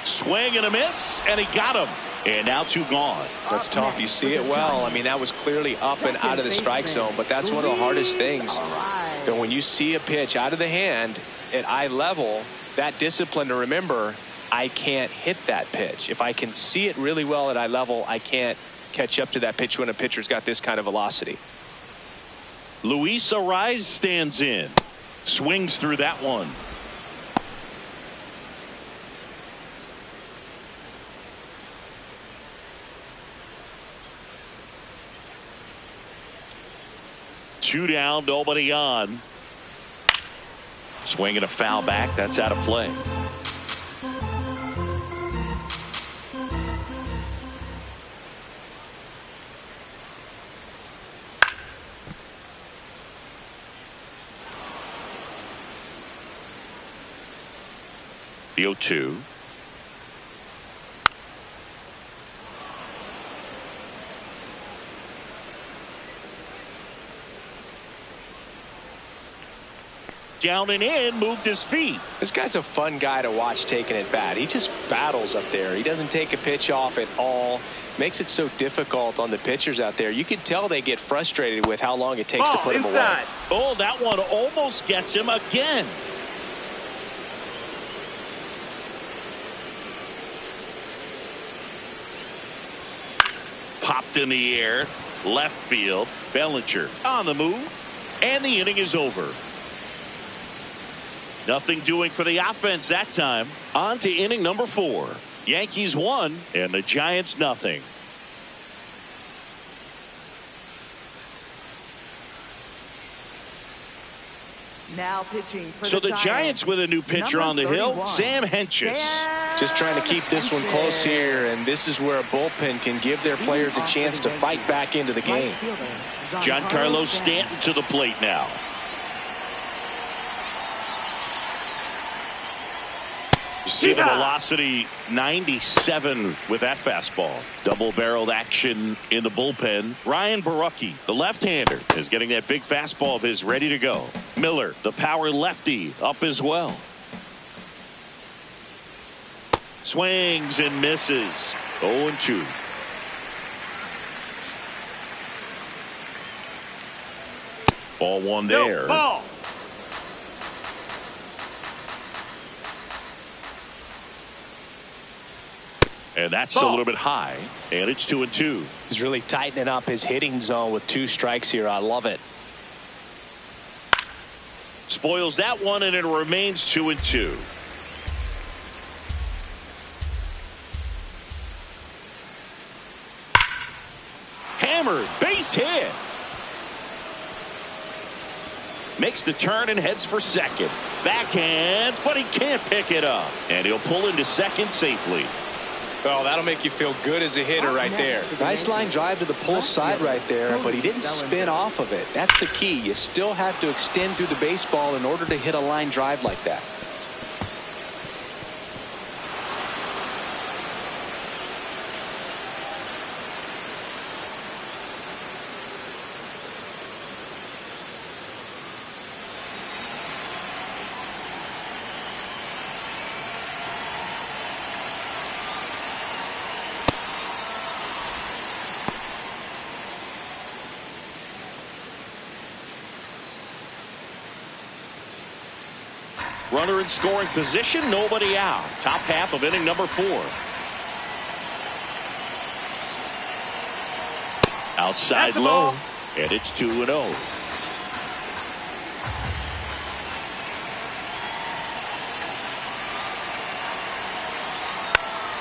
Swing and a miss, and he got him. And now 2 gone. That's tough. You see it well. I mean, that was clearly up and out of the strike zone, but that's one of the hardest things. And when you see a pitch out of the hand at eye level, that discipline to remember, I can't hit that pitch. If I can see it really well at eye level, I can't catch up to that pitch when a pitcher's got this kind of velocity. Luis Arraez stands in. Swings through that one. Two down, nobody on. Swinging a foul back. That's out of play. The 0-2. Down and in, moved his feet. This guy's a fun guy to watch taking at bat. He just battles up there. He doesn't take a pitch off at all. Makes it so difficult on the pitchers out there. You can tell they get frustrated with how long it takes to put him away. Oh, that one almost gets him again. Popped in the air, left field. Bellinger on the move, and the inning is over. Nothing doing for the offense that time. On to inning number 4. Yankees 1 and the Giants nothing. Now pitching for So the Giants with a new pitcher on the hill, Sam Hentges. Just trying to keep this one close here, and this is where a bullpen can give their players a chance to fight back into the game. Giancarlo Stanton to the plate now. See the velocity 97 with that fastball. Double-barreled action in the bullpen. Ryan Borucki, the left-hander, is getting that big fastball of his ready to go. Miller, the power lefty, up as well. Swings and misses. 0-2. Ball one there. Ball. And that's a little bit high. And it's 2-2. He's really tightening up his hitting zone with 2 strikes here. I love it. Spoils that one, and it remains 2-2. Hammered, base hit. Makes the turn and heads for second. Backhands, but he can't pick it up. And he'll pull into second safely. Oh, that'll make you feel good as a hitter right there. Nice line drive to the pull side right there, but he didn't spin off of it. That's the key. You still have to extend through the baseball in order to hit a line drive like that. Runner in scoring position, nobody out. Top half of inning number 4. Outside low, and it's 2-0.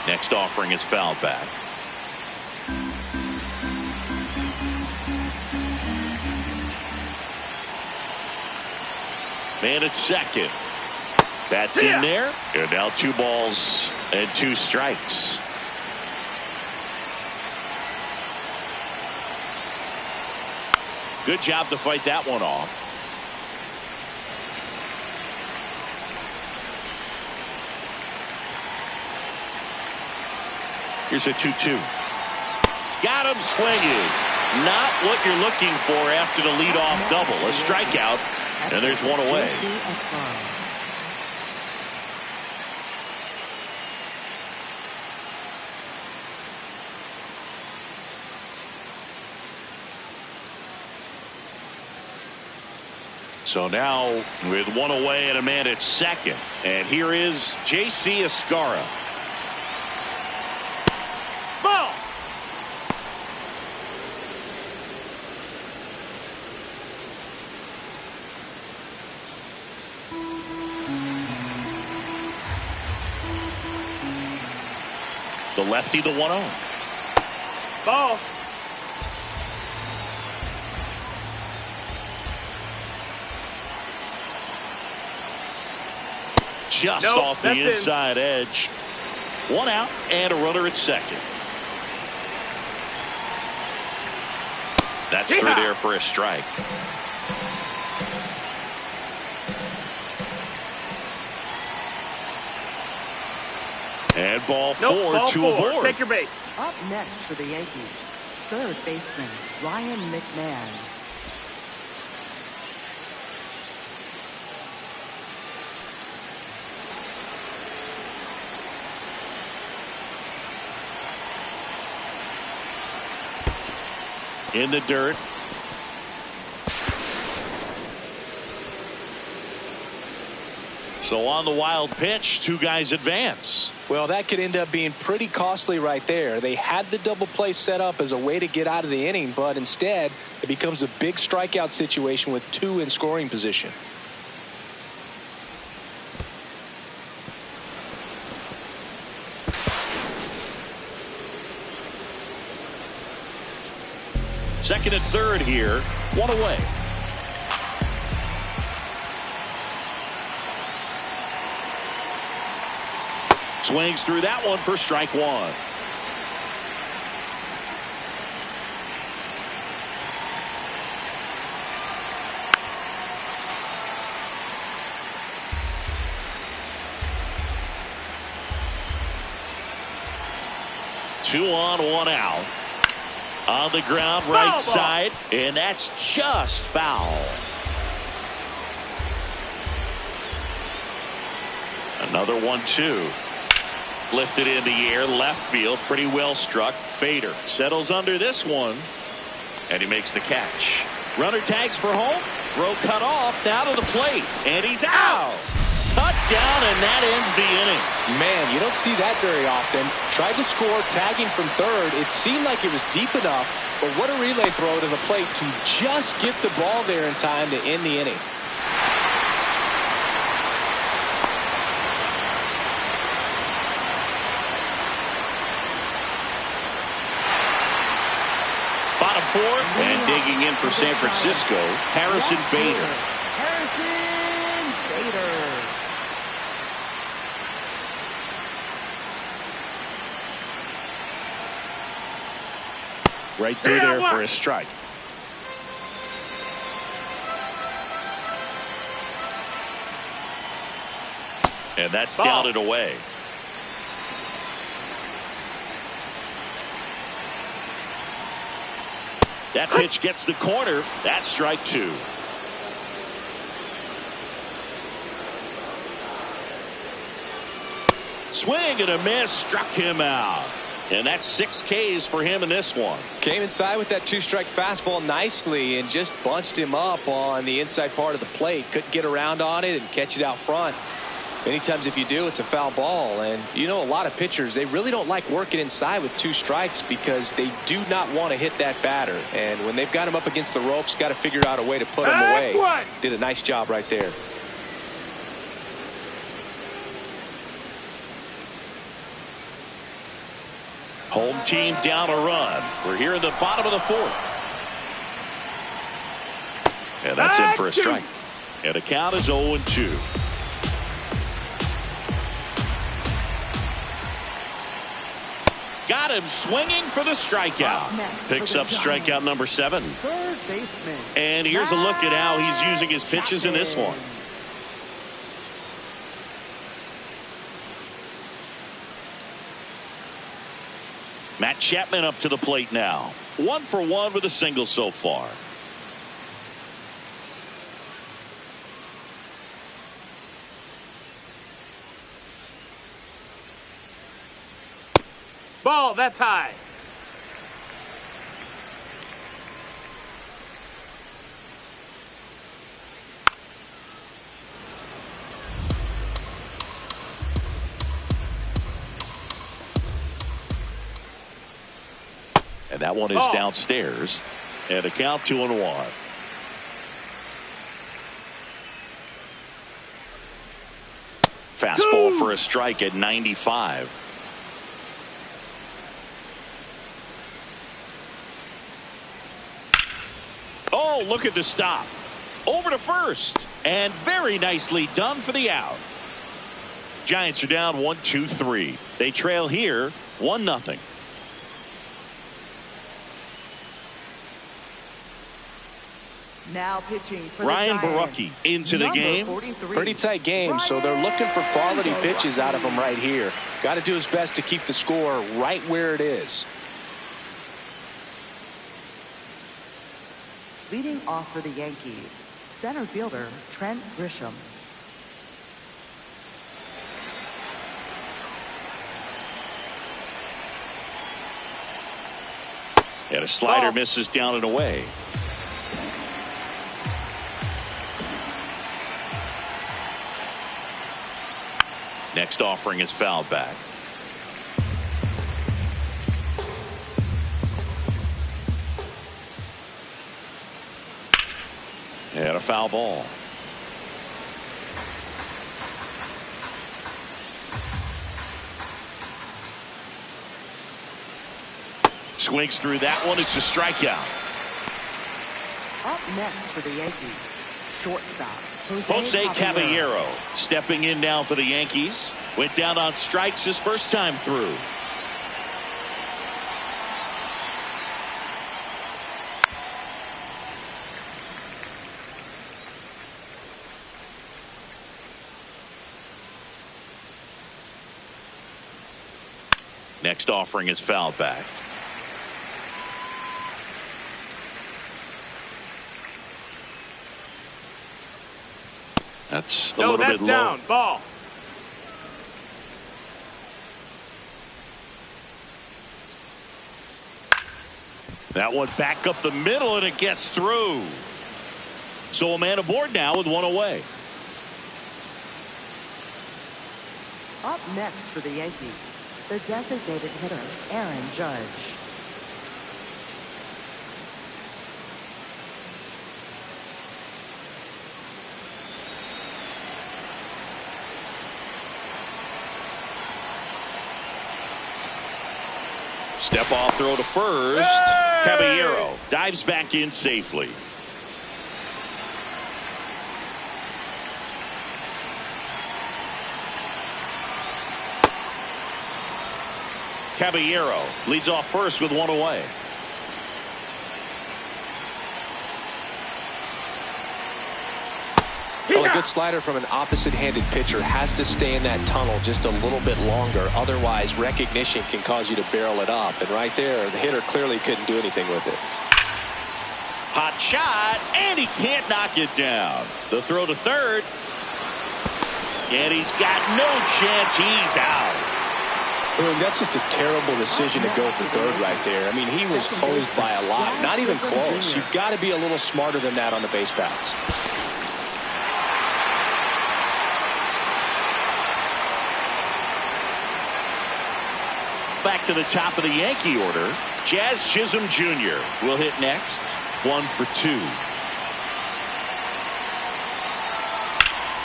Next offering is fouled back. Man at second. That's in there. And now 2 balls and 2 strikes. Good job to fight that one off. Here's a 2-2. Got him swinging. Not what you're looking for after the leadoff double. A strikeout, and there's one away. So now with one away and a man at second, and here is J.C. Escarra. Ball. The lefty, the 1-0. Ball. Just Nope, off the that's inside edge. One out and a runner at second. That's through there for a strike. And ball four, ball two four. aboard. Take your base. Up next for the Yankees, third baseman Ryan McMahon. In the dirt. So on the wild pitch, two guys advance. Well, that could end up being pretty costly right there. They had the double play set up as a way to get out of the inning, but instead it becomes a big strikeout situation with two in scoring position. Second and third here, one away. Swings through that one for strike one. Two on, one out. On the ground, right side, and that's just foul. Another 1-2. Lifted in the air, left field, pretty well struck. Bader settles under this one, and he makes the catch. Runner tags for home. Throw cut off, now to the plate, and he's out. Cut down, and that ends the inning. Man, you don't see that very often. Tried to score, tagging from third. It seemed like it was deep enough, but what a relay throw to the plate to just get the ball there in time to end the inning. Bottom four, and digging in for San Francisco, Harrison Bader. Harrison Bader. Right through there for a strike. And that's down and away. That pitch gets the corner. That's strike two. Swing and a miss, struck him out. And that's 6 Ks for him in this one. Came inside with that two-strike fastball nicely and just bunched him up on the inside part of the plate. Couldn't get around on it and catch it out front. Many times if you do, it's a foul ball. And you know, a lot of pitchers, they really don't like working inside with 2 strikes because they do not want to hit that batter. And when they've got him up against the ropes, got to figure out a way to put him away. Did a nice job right there. Home team down a run. We're here in the bottom of the fourth. And that's in for a strike. And the count is 0-2. Got him swinging for the strikeout. Picks up strikeout number 7. Third baseman. And here's a look at how he's using his pitches in this one. Matt Chapman up to the plate now. 1 for 1 with a single so far. Ball, that's high. And that one is downstairs. And a count 2-1. Fastball for a strike at 95. Oh, look at the stop. Over to first. And very nicely done for the out. Giants are down 1-2-3. They trail here 1-0. Now pitching for Ryan the Giants, Barucki into the game. 43. Pretty tight game, so they're looking for quality pitches out of him right here. Got to do his best to keep the score right where it is. Leading off for the Yankees, center fielder Trent Grisham. And a slider misses down and away. Next offering is fouled back. And a foul ball. Swings through that one. It's a strikeout. Up next for the Yankees, shortstop Jose Caballero stepping in now for the Yankees. Went down on strikes his first time through. Next offering is fouled back. That's a little bit low. Down. Ball. That one back up the middle and it gets through. So a man aboard now with one away. Up next for the Yankees, the designated hitter Aaron Judge. Step off throw to first. Hey! Caballero dives back in safely. Caballero leads off first with one away. Well, a good slider from an opposite-handed pitcher has to stay in that tunnel just a little bit longer. Otherwise, recognition can cause you to barrel it up. And right there, the hitter clearly couldn't do anything with it. Hot shot, and he can't knock it down. The throw to third. And he's got no chance. He's out. I mean, that's just a terrible decision to go for third right there. I mean, he was hosed by a lot. Not even close. You've got to be a little smarter than that on the base paths. Back to the top of the Yankee order. Jazz Chisholm Jr. will hit next. 1 for 2.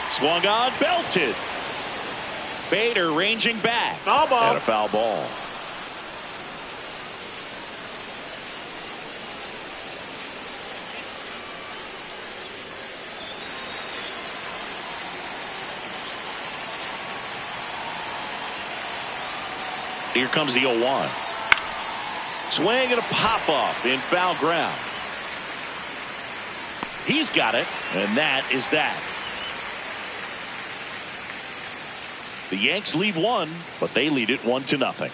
Swung on, belted. Bader ranging back. Foul ball. And a foul ball. Here comes the 0-1. Swing and a pop-up in foul ground. He's got it, and that is that. The Yanks lead one, but they lead it 1-0.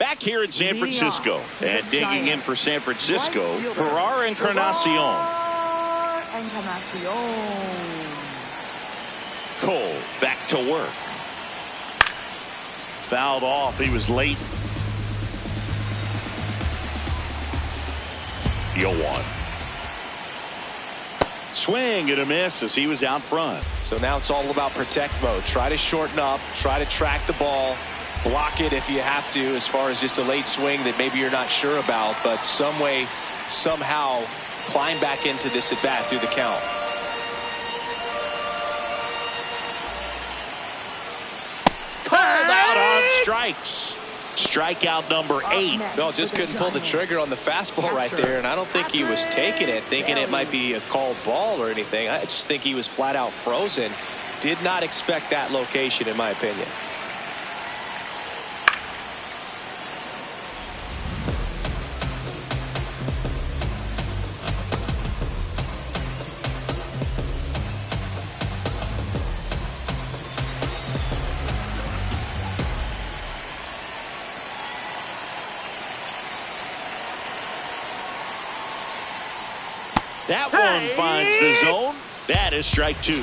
Back here in San Francisco. And digging in for San Francisco, Ferrar Encarnacion. Cole back to work. Fouled off. He was late. 0-1. Swing and a miss as he was out front. So now it's all about protect mode. Try to shorten up. Try to track the ball. Block it if you have to, as far as just a late swing that maybe you're not sure about. But some way, somehow, climb back into this at bat through the count. Called out on strikes. Strikeout number 8. No, just couldn't pull the trigger on the fastball right there, and I don't think he was taking it thinking it might be a called ball or anything. I just think he was flat out frozen. Did not expect that location, in my opinion. That one finds the zone. That is strike 2.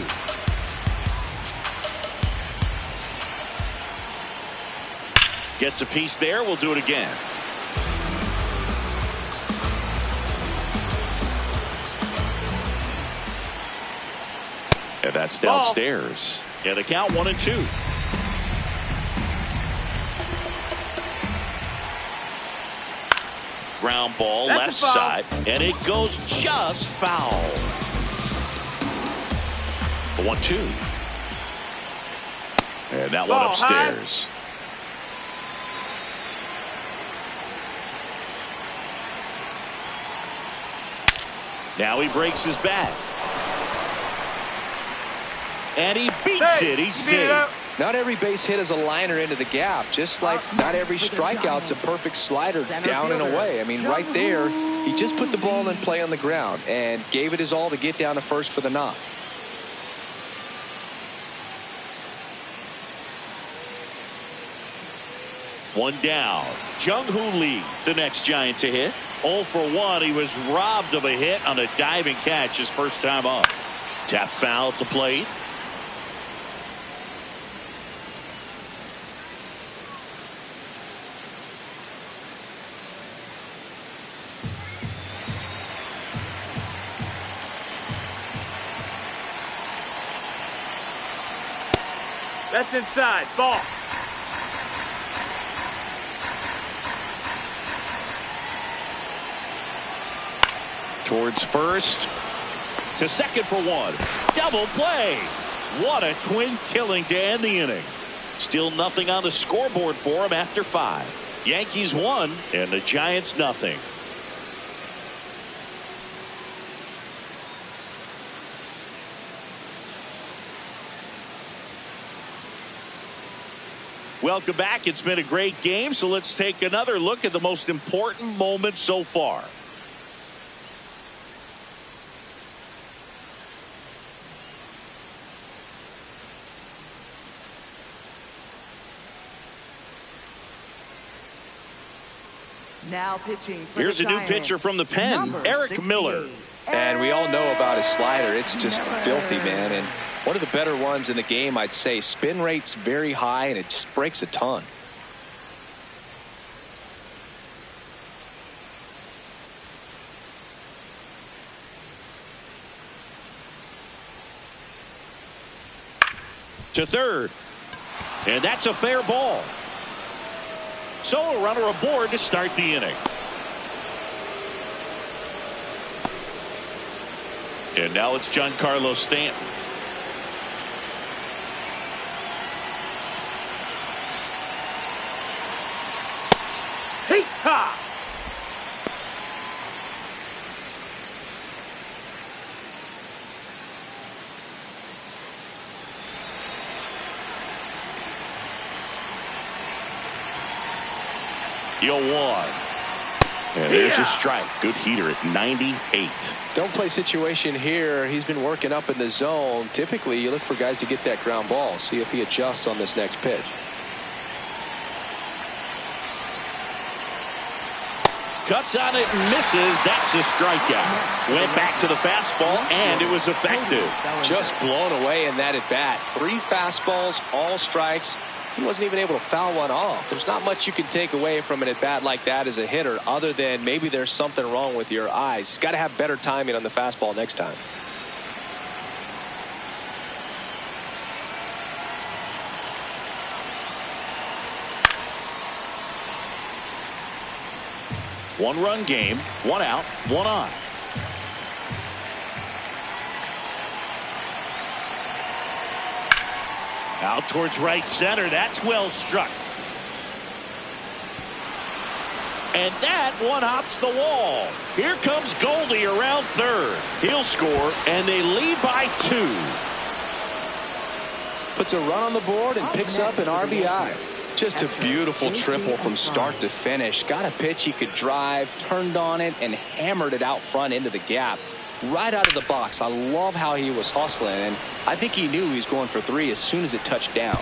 Gets a piece there. We'll do it again. And that's downstairs. Yeah, the count 1-2. Ground ball left side, and it goes just foul. 1-2. And that one upstairs. Now he breaks his bat. And he beats it. He's safe. Not every base hit is a liner into the gap, just like not every strikeout's a perfect slider down and away. I mean, right there, he just put the ball in play on the ground and gave it his all to get down to first for the knock. One down. Jung-Hoo Lee, the next Giant to hit. 0 for 1. He was robbed of a hit on a diving catch his first time up. Tap foul at the plate. That's inside. Ball. Towards first. To second for 1. Double play. What a twin killing to end the inning. Still nothing on the scoreboard for him after 5. Yankees 1 and the Giants nothing. Welcome back. It's been a great game, so let's take another look at the most important moment so far. Now pitching for Here's the a new Giants, pitcher from the pen, number Eric 68. Miller. And we all know about his slider. It's just filthy, man. And one of the better ones in the game, I'd say. Spin rate's very high, and it just breaks a ton. To third. And that's a fair ball. So a runner aboard to start the inning. And now it's Giancarlo Stanton. Hey, ha! You'll one. And there's a strike. Good heater at 98. Don't play situation here. He's been working up in the zone. Typically, you look for guys to get that ground ball. See if he adjusts on this next pitch. Cuts on it and misses. That's a strikeout. Went back to the fastball, and it was effective. Just blown away in that at bat. 3 fastballs, all strikes. He wasn't even able to foul one off. There's not much you can take away from an at bat like that as a hitter, other than maybe there's something wrong with your eyes. Got to have better timing on the fastball next time. One-run game, 1 out, 1 on. Out towards right center. That's well struck. And that one hops the wall. Here comes Goldie around third. He'll score, and they lead by 2. Puts a run on the board and picks up an RBI. Just a beautiful triple from start to finish. Got a pitch he could drive, turned on it, and hammered it out front into the gap. Right out of the box. I love how he was hustling, and I think he knew he was going for 3 as soon as it touched down.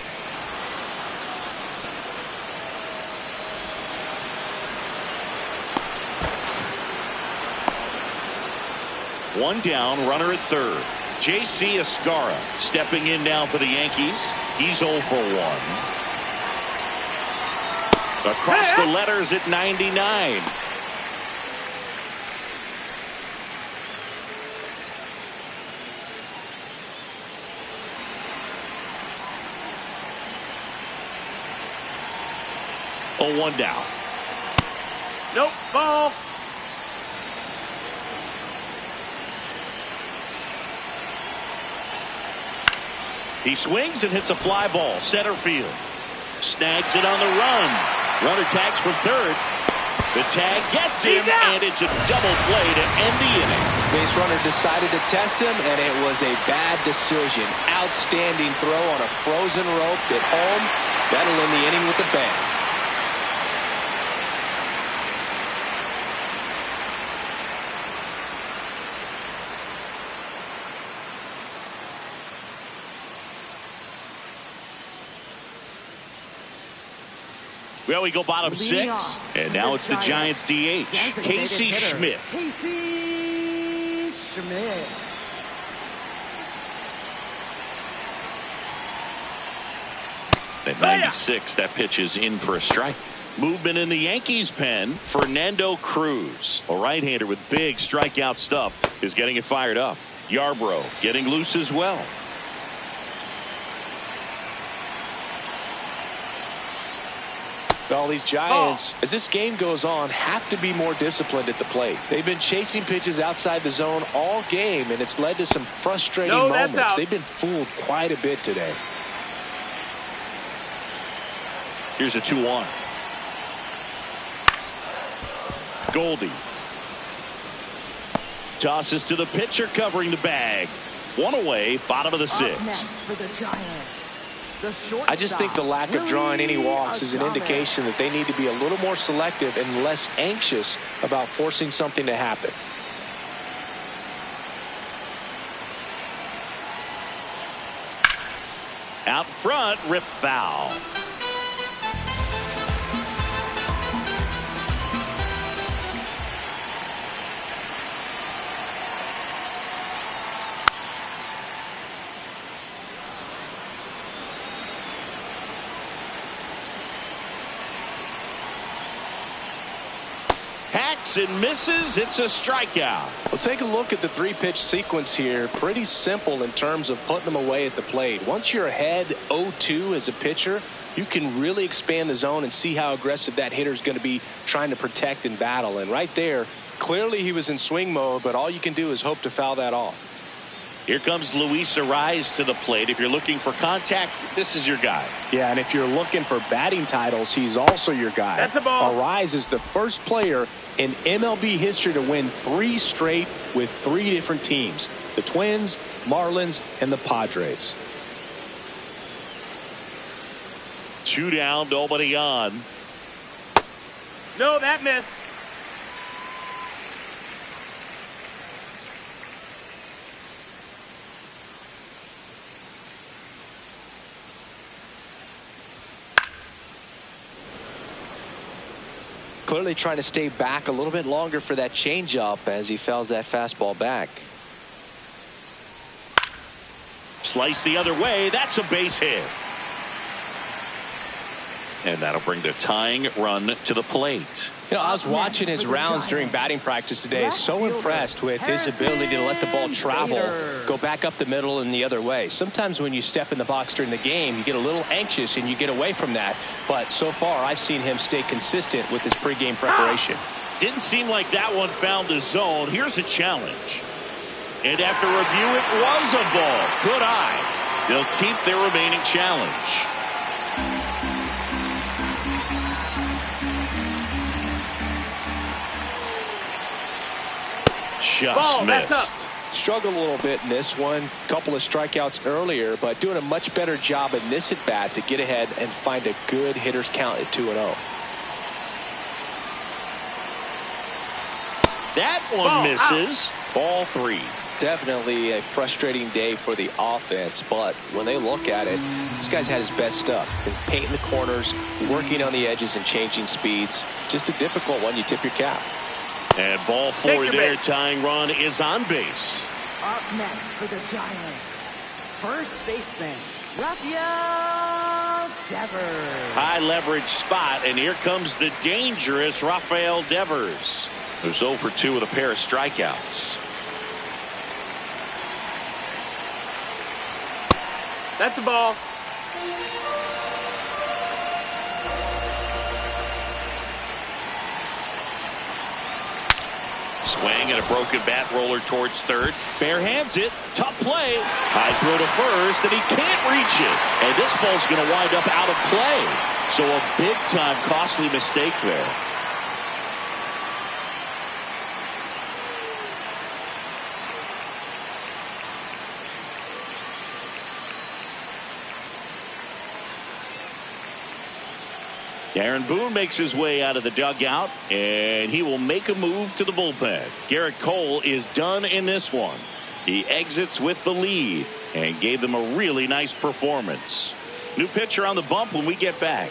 One down, runner at third. J.C. Escarra stepping in now for the Yankees. He's 0 for 1. Across the letters at 99. Oh, 1 down. Nope, ball. He swings and hits a fly ball, center field. Snags it on the run. Runner tags from third. The tag gets him, and it's a double play to end the inning. Base runner decided to test him, and it was a bad decision. Outstanding throw on a frozen rope at home. That'll end the inning with a bang. Well, we go bottom 6, and now it's the Giants DH, Casey Schmidt. Casey Schmidt. At 96, that pitch is in for a strike. Movement in the Yankees pen. Fernando Cruz, a right-hander with big strikeout stuff, is getting it fired up. Yarbrough getting loose as well. Well, these Giants, as this game goes on, have to be more disciplined at the plate. They've been chasing pitches outside the zone all game, and it's led to some frustrating moments. They've been fooled quite a bit today. Here's a 2-1. Goldie tosses to the pitcher covering the bag. 1 away, bottom of the 6th. For the Giants. I just think the lack of drawing any walks is an indication that they need to be a little more selective and less anxious about forcing something to happen. Out front, rip foul. Hacks and misses. It's a strikeout. Well, take a look at the 3-pitch sequence here. Pretty simple in terms of putting them away at the plate. Once you're ahead 0-2 as a pitcher, you can really expand the zone and see how aggressive that hitter is going to be trying to protect and battle. And right there, clearly he was in swing mode, but all you can do is hope to foul that off. Here comes Luis Arraez to the plate. If you're looking for contact, this is your guy. Yeah, and if you're looking for batting titles, he's also your guy. That's a ball. Arraez is the first player in MLB history to win 3 straight with 3 different teams: the Twins, Marlins, and the Padres. 2 down, nobody on. No, that missed. Clearly trying to stay back a little bit longer for that changeup as he fouls that fastball back. Slice the other way. That's a base hit. And that'll bring the tying run to the plate. You know, I was watching his rounds during batting practice today. So impressed with his ability to let the ball travel, go back up the middle and the other way. Sometimes when you step in the box during the game, you get a little anxious and you get away from that. But so far, I've seen him stay consistent with his pregame preparation. Didn't seem like that one found the zone. Here's a challenge. And after review, it was a ball. Good eye. They'll keep their remaining challenge. Just missed. Struggled a little bit in this one. Couple of strikeouts earlier, but doing a much better job in this at bat to get ahead and find a good hitter's count at 2-0. That one misses. Ball 3. Definitely a frustrating day for the offense, but when they look at it, this guy's had his best stuff. He's painting the corners, working on the edges and changing speeds. Just a difficult one. You tip your cap. And ball 4 there. Tying run is on base. Up next for the Giants, first baseman, Rafael Devers. High leverage spot, and here comes the dangerous Rafael Devers, who's 0 for 2 with a pair of strikeouts. That's a ball. Swing and a broken bat roller towards third. Bare hands it. Tough play. High throw to first, and he can't reach it. And this ball's going to wind up out of play. So a big-time costly mistake there. Aaron Boone makes his way out of the dugout, and he will make a move to the bullpen. Garrett Cole is done in this one. He exits with the lead and gave them a really nice performance. New pitcher on the bump when we get back.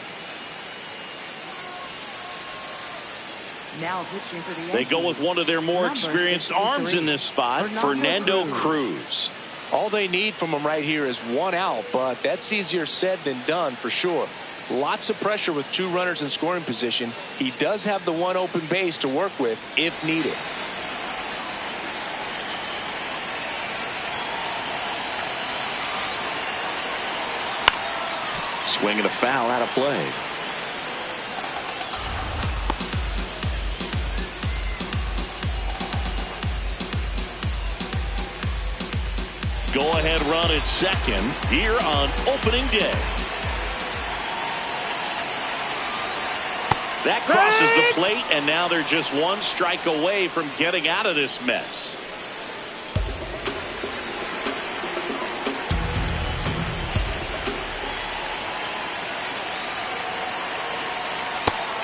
Now pitching for the Yankees. They go with one of their more experienced arms in this spot, Fernando Cruz. All they need from him right here is one out, but that's easier said than done for sure. Lots of pressure with 2 runners in scoring position. He does have the one open base to work with if needed. Swing and a foul out of play. Go ahead run at second here on opening day. That crosses the plate, and now they're just 1 strike away from getting out of this mess.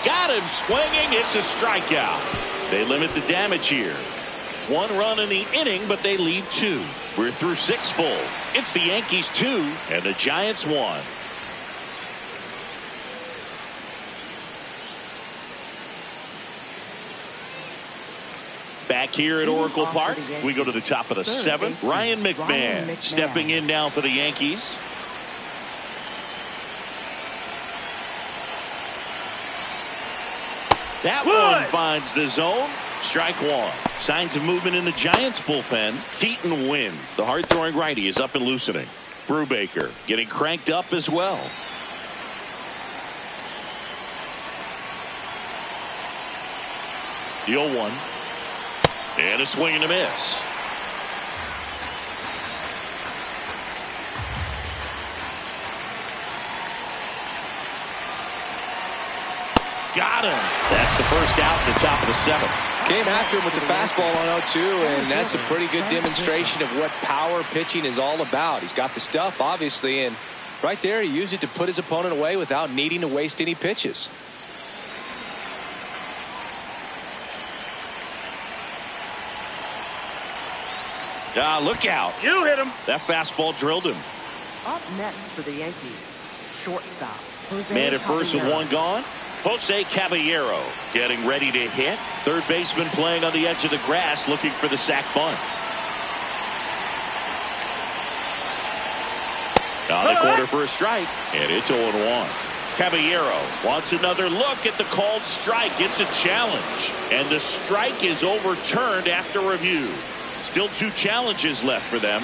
Got him swinging. It's a strikeout. They limit the damage here. 1 run in the inning, but they leave 2. We're through 6 full. It's the Yankees 2 and the Giants 1. Back here at Oracle Park, we go to the top of the 7th. Ryan McMahon stepping in now for the Yankees. That one finds the zone. Strike 1. Signs of movement in the Giants bullpen. Keaton Wynn, the hard-throwing righty, is up and loosening. Brubaker getting cranked up as well. The 0-1. And a swing and a miss. Got him. That's the first out at the top of the 7th. Came after him with the fastball on 0-2, and that's a pretty good demonstration of what power pitching is all about. He's got the stuff, obviously, and right there he used it to put his opponent away without needing to waste any pitches. Look out. You hit him. That fastball drilled him. Up next for the Yankees, shortstop. Man at first with 1 gone. Jose Caballero getting ready to hit. Third baseman playing on the edge of the grass looking for the sac bunt. On the corner for a strike, and it's 0-1. Caballero wants another look at the called strike. It's a challenge, and the strike is overturned after review. Still 2 challenges left for them.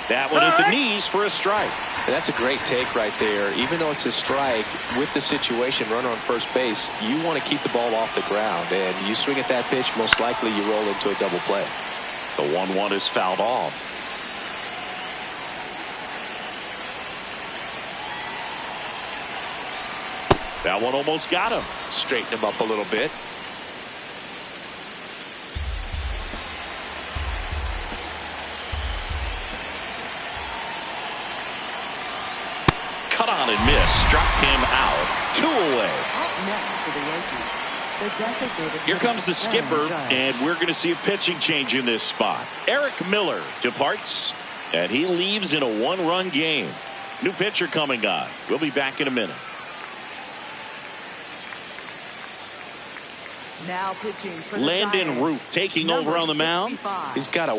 That one at the knees for a strike. And that's a great take right there. Even though it's a strike, with the situation, runner on first base, you want to keep the ball off the ground. And you swing at that pitch, most likely you roll into a double play. The 1-1 is fouled off. That one almost got him. Straighten him up a little bit. Cut on and miss. Struck him out. 2 away. Up next for the Yankees, the designated Here comes the skipper, and we're going to see a pitching change in this spot. Eric Miller departs, and he leaves in a 1-run game. New pitcher coming on. We'll be back in a minute. Now pitching for the Landon Giants, Root taking number over on the mound. 65. He's got a